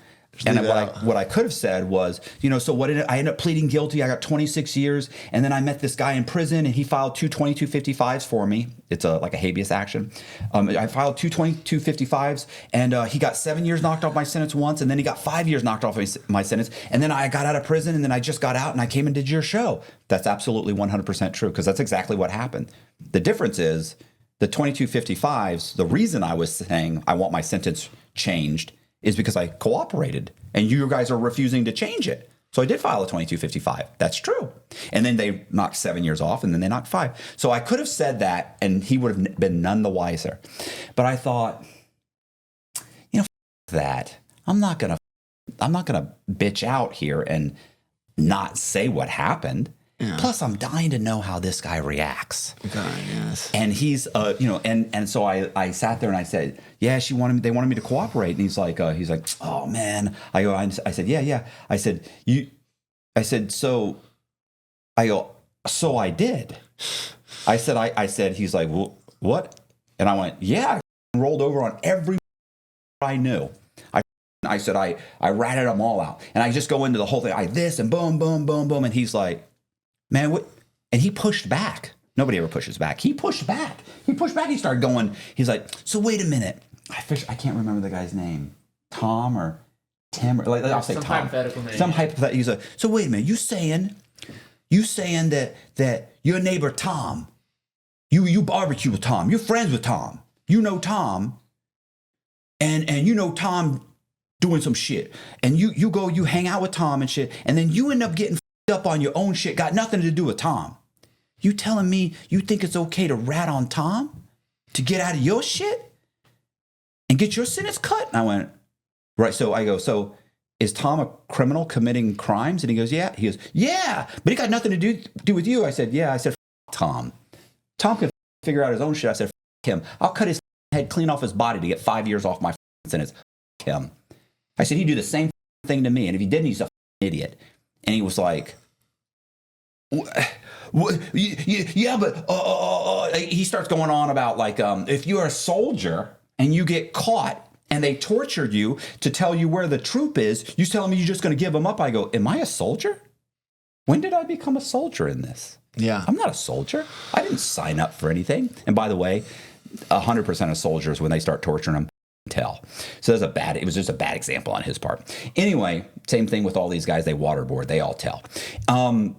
And what I could have said was, you know, so what did I ended up pleading guilty? I got 26 years, and then I met this guy in prison, and he filed 2 2255s for me. It's like a habeas action. I filed 2 2255s, and he got 7 years knocked off my sentence once, and then he got 5 years knocked off my sentence, and then I got out of prison, and then I just got out, and I came and did your show. That's absolutely 100% true, because that's exactly what happened. The difference is the 2255s, the reason I was saying I want my sentence changed is because I cooperated and you guys are refusing to change it. So I did file a 2255. That's true. And then they knocked 7 years off and then they knocked 5. So I could have said that and he would have been none the wiser. But I thought, that I'm not going to bitch out here and not say what happened. Yeah. Plus, I'm dying to know how this guy reacts. God, yes. And he's, and so I sat there and I said, yeah, they wanted me to cooperate. And he's like, oh man. I said, yeah. I said, so I did. I said, he's like, well, what? And I went, yeah, I rolled over on every I knew. I said, I ratted them all out. And I just go into the whole thing. This and boom, boom, boom, boom. And he's like, man, what? And he pushed back. Nobody ever pushes back. He pushed back. He started going. He's like, so wait a minute. I can't remember the guy's name. Tom or Tim. Or I'll say some Tom. Hypothetical name. Some hypothetical. He's like, so wait a minute. You saying that your neighbor Tom, you barbecue with Tom. You're friends with Tom. You know Tom. And you know Tom doing some shit. And you hang out with Tom and shit. And then you end up getting up on your own shit, got nothing to do with Tom. You telling me you think it's okay to rat on Tom to get out of your shit and get your sentence cut? And I went, right. So I go, so is Tom a criminal committing crimes? And he goes, yeah. He goes, yeah, but he got nothing to do with you. I said, yeah. I said, Tom. Tom can figure out his own shit. I said, him. I'll cut his head clean off his body to get 5 years off my sentence. Him. I said, he'd do the same thing to me. And if he didn't, he's a idiot. And he was like, yeah, but he starts going on about like, if you're a soldier and you get caught and they tortured you to tell you where the troop is, you telling me you're just going to give them up? I go, am I a soldier? When did I become a soldier in this? Yeah. I'm not a soldier. I didn't sign up for anything. And by the way, 100% of soldiers, when they start torturing them, tell. So it was just a bad example on his part. Anyway, same thing with all these guys. They waterboard. They all tell. And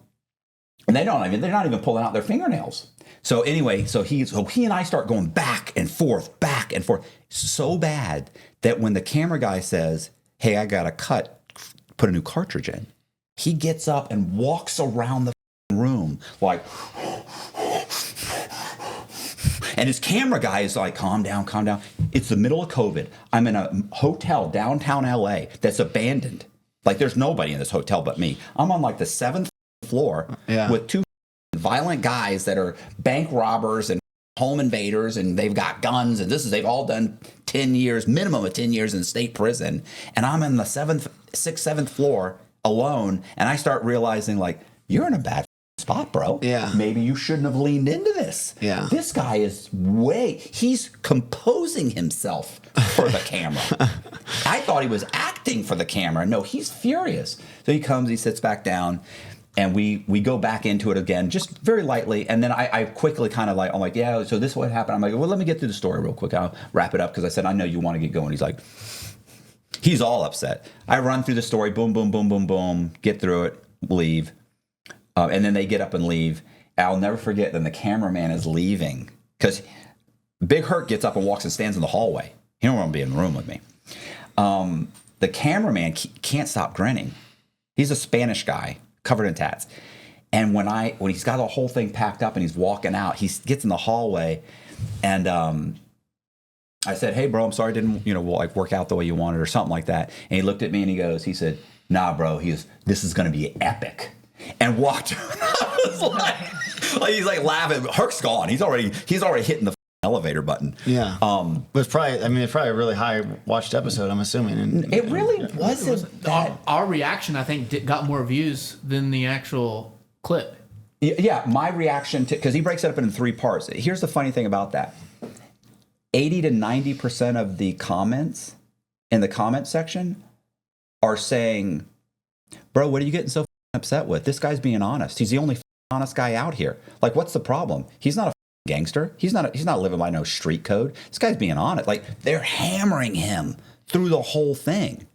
they're not even pulling out their fingernails. So anyway, so he and I start going back and forth, so bad that when the camera guy says, hey, I got to put a new cartridge in, he gets up and walks around the room like, and his camera guy is like, calm down. It's the middle of COVID. I'm in a hotel downtown LA that's abandoned. Like there's nobody in this hotel but me. I'm on like the 7th floor with 2 violent guys that are bank robbers and home invaders, and they've got guns, and they've all done 10 years, minimum of 10 years in state prison. And I'm in the 6th, 7th floor alone, and I start realizing like, you're in a bad spot, bro. Yeah. Maybe you shouldn't have leaned into this. Yeah. This guy he's composing himself for the camera. I thought he was acting for the camera. No, he's furious. So he comes, he sits back down, and we go back into it again, just very lightly. And then I quickly kind of like, I'm like, yeah, so this is what happened. I'm like, well, let me get through the story real quick. I'll wrap it up because I said, I know you want to get going. He's all upset. I run through the story, boom, boom, boom, boom, boom, get through it, leave. And then they get up and leave. I'll never forget, then the cameraman is leaving because Big Hurt gets up and walks and stands in the hallway. He don't want to be in the room with me. The cameraman can't stop grinning. He's a Spanish guy covered in tats. And when he's got the whole thing packed up and he's walking out, he gets in the hallway and I said, hey, bro, I'm sorry I didn't work out the way you wanted or something like that. And he looked at me and he said, nah, bro, this is going to be epic. And walked. I was like he's like laughing. Herc's gone. He's already hitting the elevator button. Yeah. But it's probably a really high watched episode, I'm assuming. And it really wasn't that. Our reaction, I think, got more views than the actual clip. Yeah, my reaction because he breaks it up into 3 parts. Here's the funny thing about that: 80 to 90% of the comments in the comment section are saying, "Bro, what are you getting so upset with? This guy's being honest. He's the only honest guy out here. Like, what's the problem? He's not a gangster. He's not living by no street code. This guy's being honest. Like, they're hammering him through the whole thing."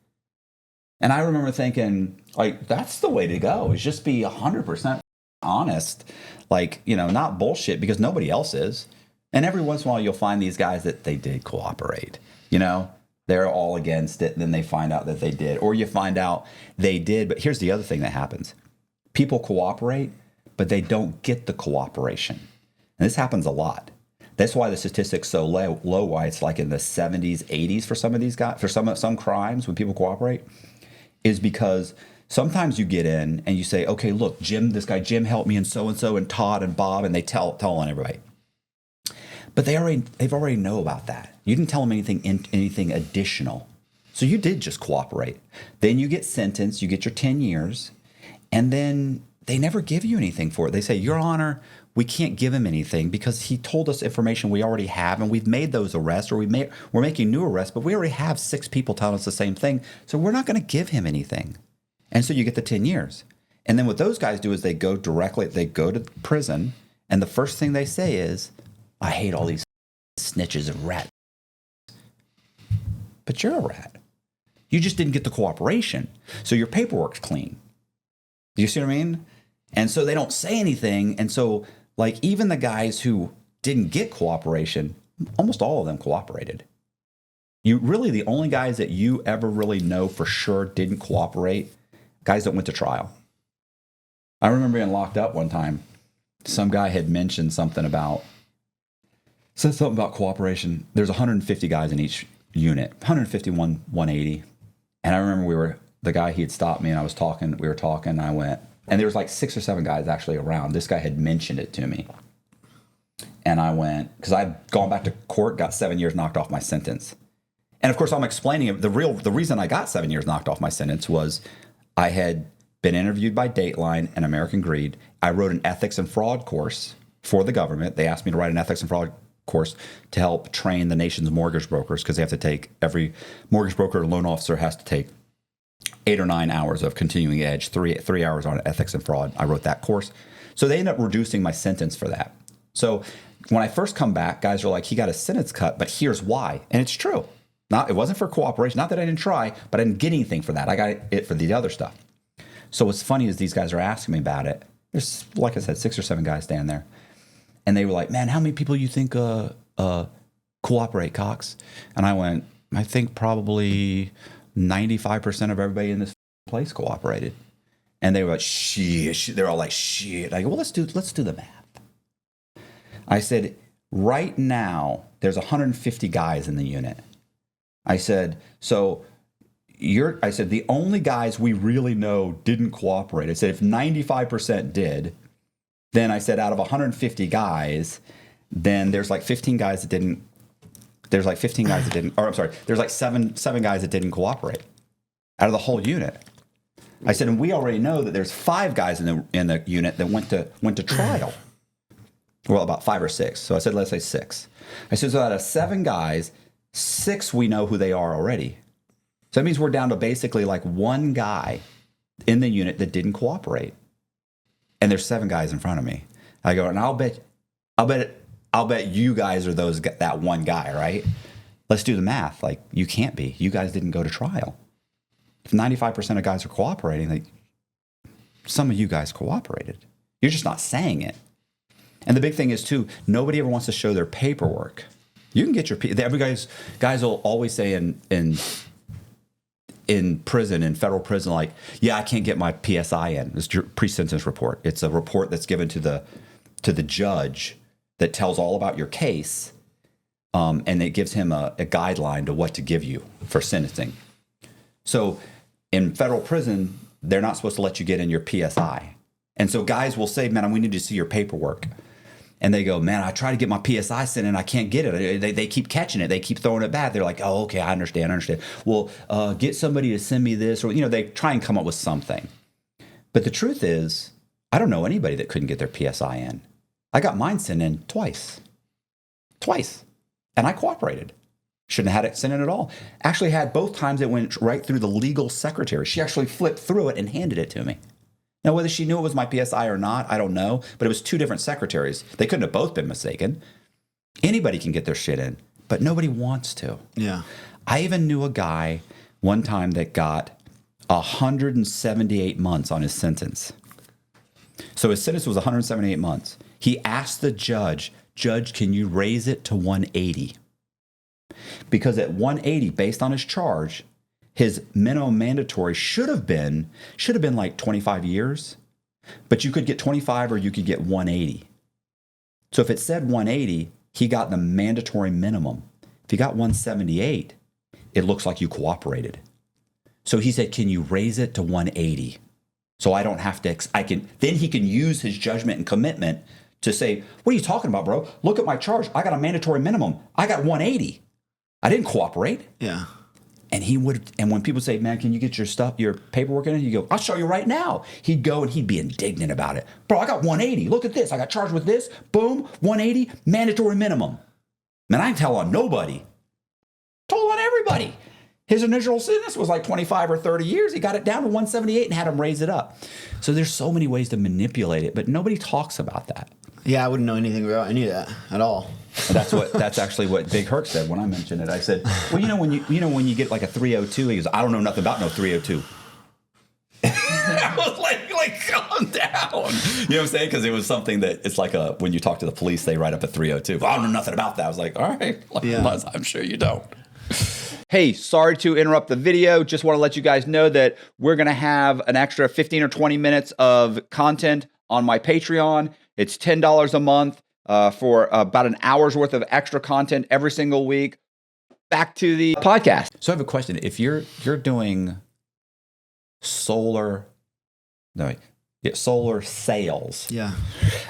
And I remember thinking, like, that's the way to go, is just be 100% honest. Like, not bullshit because nobody else is. And every once in a while, you'll find these guys that they did cooperate. You know, they're all against it. Then they find out that they did. Or you find out they did. But here's the other thing that happens. People cooperate, but they don't get the cooperation. And this happens a lot. That's why the statistics so low, why it's like in the 70s, 80s for some of these guys, for some crimes when people cooperate, is because sometimes you get in and you say, okay, look, Jim, this guy Jim helped me and so and Todd and Bob, and they tell on everybody. But they've already know about that. You didn't tell them anything additional. So you did just cooperate. Then you get sentenced, you get your 10 years, and then they never give you anything for it. They say, Your Honor, we can't give him anything because he told us information we already have, and we've made those arrests, or we're making new arrests, but we already have 6 people telling us the same thing, so we're not going to give him anything. And so you get the 10 years. And then what those guys do is they go to prison, and the first thing they say is, I hate all these snitches and rats. But you're a rat. You just didn't get the cooperation. So your paperwork's clean. Do you see what I mean? And so they don't say anything. And so, like, even the guys who didn't get cooperation, almost all of them cooperated. The only guys that you ever really know for sure didn't cooperate, guys that went to trial. I remember being locked up one time. Some guy had mentioned something about cooperation. There's 150 guys in each unit, 151, 180. And I remember the guy, he had stopped me and we were talking, and I went, and there was like 6 or 7 guys actually around. This guy had mentioned it to me. And I went, because I'd gone back to court, got 7 years knocked off my sentence. And of course, I'm explaining it. The reason I got 7 years knocked off my sentence was I had been interviewed by Dateline and American Greed. I wrote an ethics and fraud course for the government. They asked me to write an ethics and fraud course to help train the nation's mortgage brokers, because they have to take, every mortgage broker or loan officer has to take 8 or 9 hours of continuing ed, 3 hours on ethics and fraud. I wrote that course. So they ended up reducing my sentence for that. So when I first come back, guys are like, he got a sentence cut, but here's why. And it's true. It wasn't for cooperation. Not that I didn't try, but I didn't get anything for that. I got it for the other stuff. So what's funny is these guys are asking me about it. There's, like I said, 6 or 7 guys standing there. And they were like, man, how many people you think cooperate, Cox? And I went, I think probably 95% of everybody in this place cooperated. And they were like, shit. They're all like, shit. I go, well, let's do the math. I said, right now, there's 150 guys in the unit. I said, I said, the only guys we really know didn't cooperate. I said, if 95% did, then I said, out of 150 guys, then there's like 15 guys that didn't. There's like 15 guys that didn't. Or I'm sorry, there's like seven guys that didn't cooperate out of the whole unit. I said, and we already know that there's 5 guys in the unit that went to trial. Well, about 5 or 6. So I said, let's say 6. I said, so out of 7 guys, 6 we know who they are already. So that means we're down to basically like 1 guy in the unit that didn't cooperate. And there's 7 guys in front of me. I go, and I'll bet you guys are that 1 guy, right? Let's do the math. Like, you can't be. You guys didn't go to trial. If 95% of guys are cooperating, like, some of you guys cooperated. You're just not saying it. And the big thing is, too, nobody ever wants to show their paperwork. You can get your... Guys will always say in prison, in federal prison, like, yeah, I can't get my PSI in. It's your pre-sentence report. It's a report that's given to the judge that tells all about your case, and it gives him a guideline to what to give you for sentencing. So in federal prison, they're not supposed to let you get in your PSI. And so guys will say, man, we need to see your paperwork. And they go, man, I try to get my PSI sent and I can't get it. They keep catching it. They keep throwing it back. They're like, oh, okay, I understand. Well, get somebody to send me this. Or, they try and come up with something. But the truth is, I don't know anybody that couldn't get their PSI in. I got mine sent in twice. And I cooperated. Shouldn't have had it sent in at all. Actually had both times it went right through the legal secretary. She actually flipped through it and handed it to me. Now, whether she knew it was my PSI or not, I don't know. But it was 2 different secretaries. They couldn't have both been mistaken. Anybody can get their shit in, but nobody wants to. Yeah. I even knew a guy one time that got 178 months on his sentence. So his sentence was 178 months. He asked the judge Judge, can you raise it to 180? Because at 180, based on his charge, his minimum mandatory should have been like 25 years, but you could get 25 or you could get 180. So if it said 180, he got the mandatory minimum. If he got 178, it looks like you cooperated. So he said, can you raise it to 180? So I don't have to, then he can use his judgment and commitment to say, what are you talking about, bro? Look at my charge. I got a mandatory minimum. I got 180. I didn't cooperate. Yeah. And when people say, man, can you get your paperwork in it? You go, I'll show you right now. He'd go and he'd be indignant about it. Bro, I got 180. Look at this. I got charged with this. Boom, 180, mandatory minimum. Man, I ain't tell on nobody. Told on everybody. His initial sentence was like 25 or 30 years. He got it down to 178 and had him raise it up. So there's so many ways to manipulate it, but nobody talks about that. Yeah, I wouldn't know anything about any of that at all. That's actually what Big Herc said when I mentioned it. I said, well, when you get like a 302, he goes, I don't know nothing about no 302. I was like, calm down. You know what I'm saying? Because it was something that it's like when you talk to the police, they write up a 302. Well, I don't know nothing about that. I was like, all right, I'm sure you don't. Hey, sorry to interrupt the video. Just want to let you guys know that we're going to have an extra 15 or 20 minutes of content on my Patreon. It's $10 a month for about an hour's worth of extra content every single week. Back to the podcast. So I have a question. If you're doing solar sales. Yeah.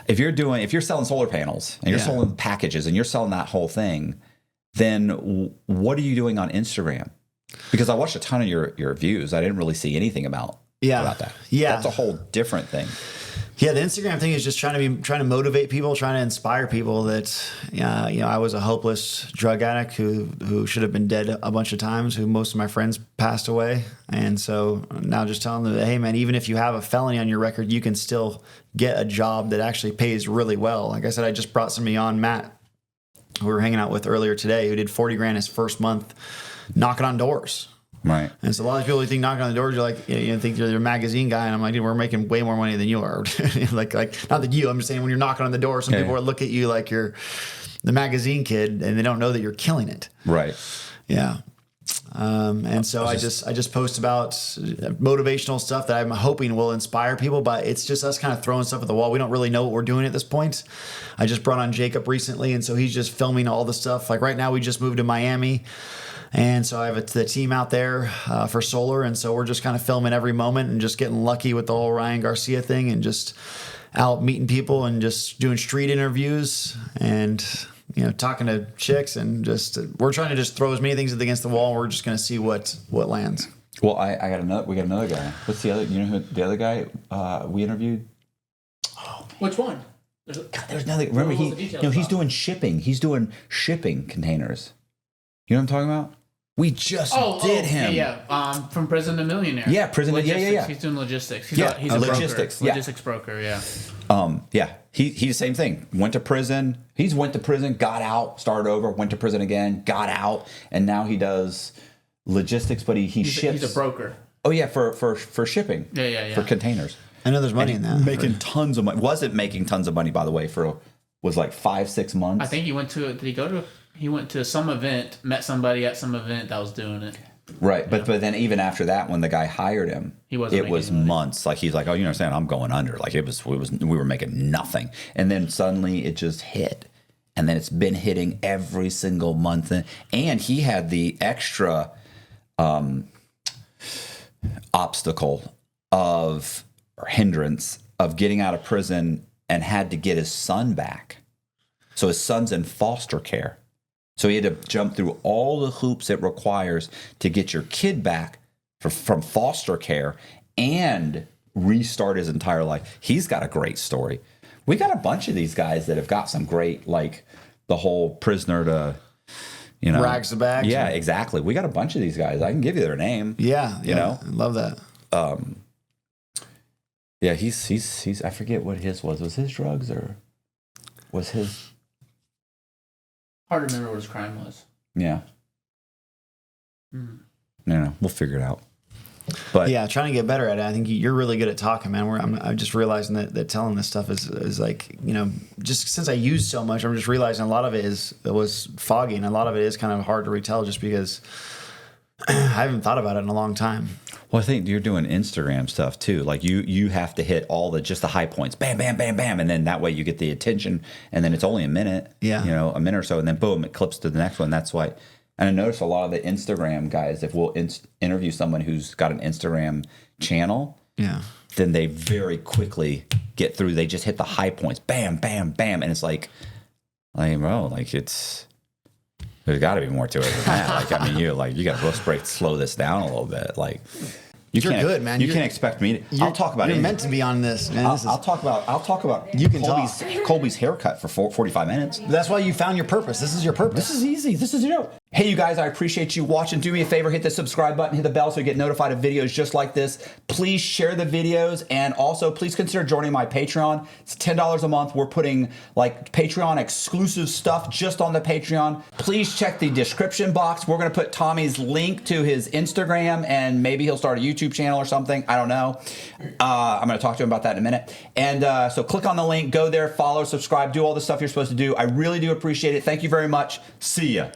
If you're selling solar panels and you're selling packages and you're selling that whole thing, then what are you doing on Instagram? Because I watched a ton of your views. I didn't really see anything about that. Yeah. That's a whole different thing. Yeah, the Instagram thing is just trying to motivate people, trying to inspire people that, I was a hopeless drug addict who should have been dead a bunch of times, who most of my friends passed away. And so now just telling them that, hey, man, even if you have a felony on your record, you can still get a job that actually pays really well. Like I said, I just brought somebody on, Matt, who we were hanging out with earlier today, who did $40,000 his first month knocking on doors. Right. And so a lot of people who think knocking on the doors, you're like, you think you're a magazine guy. And I'm like, dude, we're making way more money than you are. like, not that I'm just saying when you're knocking on the door, some people will look at you like you're the magazine kid and they don't know that you're killing it. Right. Yeah. And so I just post about motivational stuff that I'm hoping will inspire people, but it's just us kind of throwing stuff at the wall. We don't really know what we're doing at this point. I just brought on Jacob recently, and so he's just filming all the stuff. Like right now, we just moved to Miami, and so I have the team out there for solar, and so we're just kind of filming every moment and just getting lucky with the whole Ryan Garcia thing, and just out meeting people and just doing street interviews and talking to chicks, and just we're trying to just throw as many things against the wall. And we're just going to see what lands. Well, we got another guy. What's the other? You know who the other guy we interviewed? Oh, which one? There's another. Remember he's doing shipping. He's doing shipping containers. You know what I'm talking about? We just did him. Yeah. From prison to millionaire. Yeah, prison. Yeah. He's doing logistics. He's a logistics. Broker. Logistics broker. Yeah. He's the same thing. Went to prison. Went to prison, got out, started over, went to prison again, got out, and now he does logistics. But he ships. He's a broker. Oh yeah, for shipping. Yeah. For containers. I know there's money in that. Making tons of money. Wasn't making tons of money, by the way. Was like 5-6 months. I think he went to. Did he go to? He went to some event, met somebody at some event that was doing it. Right, but then even after that, when the guy hired him, it was months. Like he's like, oh, you understand? I'm going under. Like it was. We were making nothing, and then suddenly it just hit, and then it's been hitting every single month. And he had the extra obstacle or hindrance of getting out of prison and had to get his son back. So his son's in foster care. So he had to jump through all the hoops it requires to get your kid back from foster care and restart his entire life. He's got a great story. We got a bunch of these guys that have got some great, like the whole prisoner to, rags to bags. Yeah, exactly. We got a bunch of these guys. I can give you their name. Yeah. I love that. Yeah, he's. I forget what his was. Was his drugs or was his? Hard to remember what his crime was. Yeah. No, we'll figure it out. But Yeah, trying to get better at it. I think you're really good at talking, man. I'm just realizing that telling this stuff is like, just since I use so much, I'm just realizing a lot of it was foggy, and a lot of it is kind of hard to retell just because I haven't thought about it in a long time. Well, I think you're doing Instagram stuff too. Like you have to hit all just the high points, bam, bam, bam, bam, and then that way you get the attention, and then it's only a minute, a minute or so, and then boom, it clips to the next one. That's why. And I notice a lot of the Instagram guys, if we'll interview someone who's got an Instagram channel, then they very quickly get through. They just hit the high points, bam, bam, bam, and it's like bro, there's got to be more to it than that. You got to slow this down a little bit. You're good, man. You can't expect me to. I'll talk about it. You're meant to be on this, man. I'll talk about. You can Colby's haircut for 45 minutes. That's why you found your purpose. This is your purpose. This is easy. This is Hey, you guys, I appreciate you watching. Do me a favor, hit the subscribe button, hit the bell so you get notified of videos just like this. Please share the videos, and also please consider joining my Patreon. It's $10 a month. We're putting Patreon exclusive stuff just on the Patreon. Please check the description box. We're going to put Tommy's link to his Instagram, and maybe he'll start a YouTube channel or something. I don't know. I'm going to talk to him about that in a minute. And so click on the link, go there, follow, subscribe, do all the stuff you're supposed to do. I really do appreciate it. Thank you very much. See ya.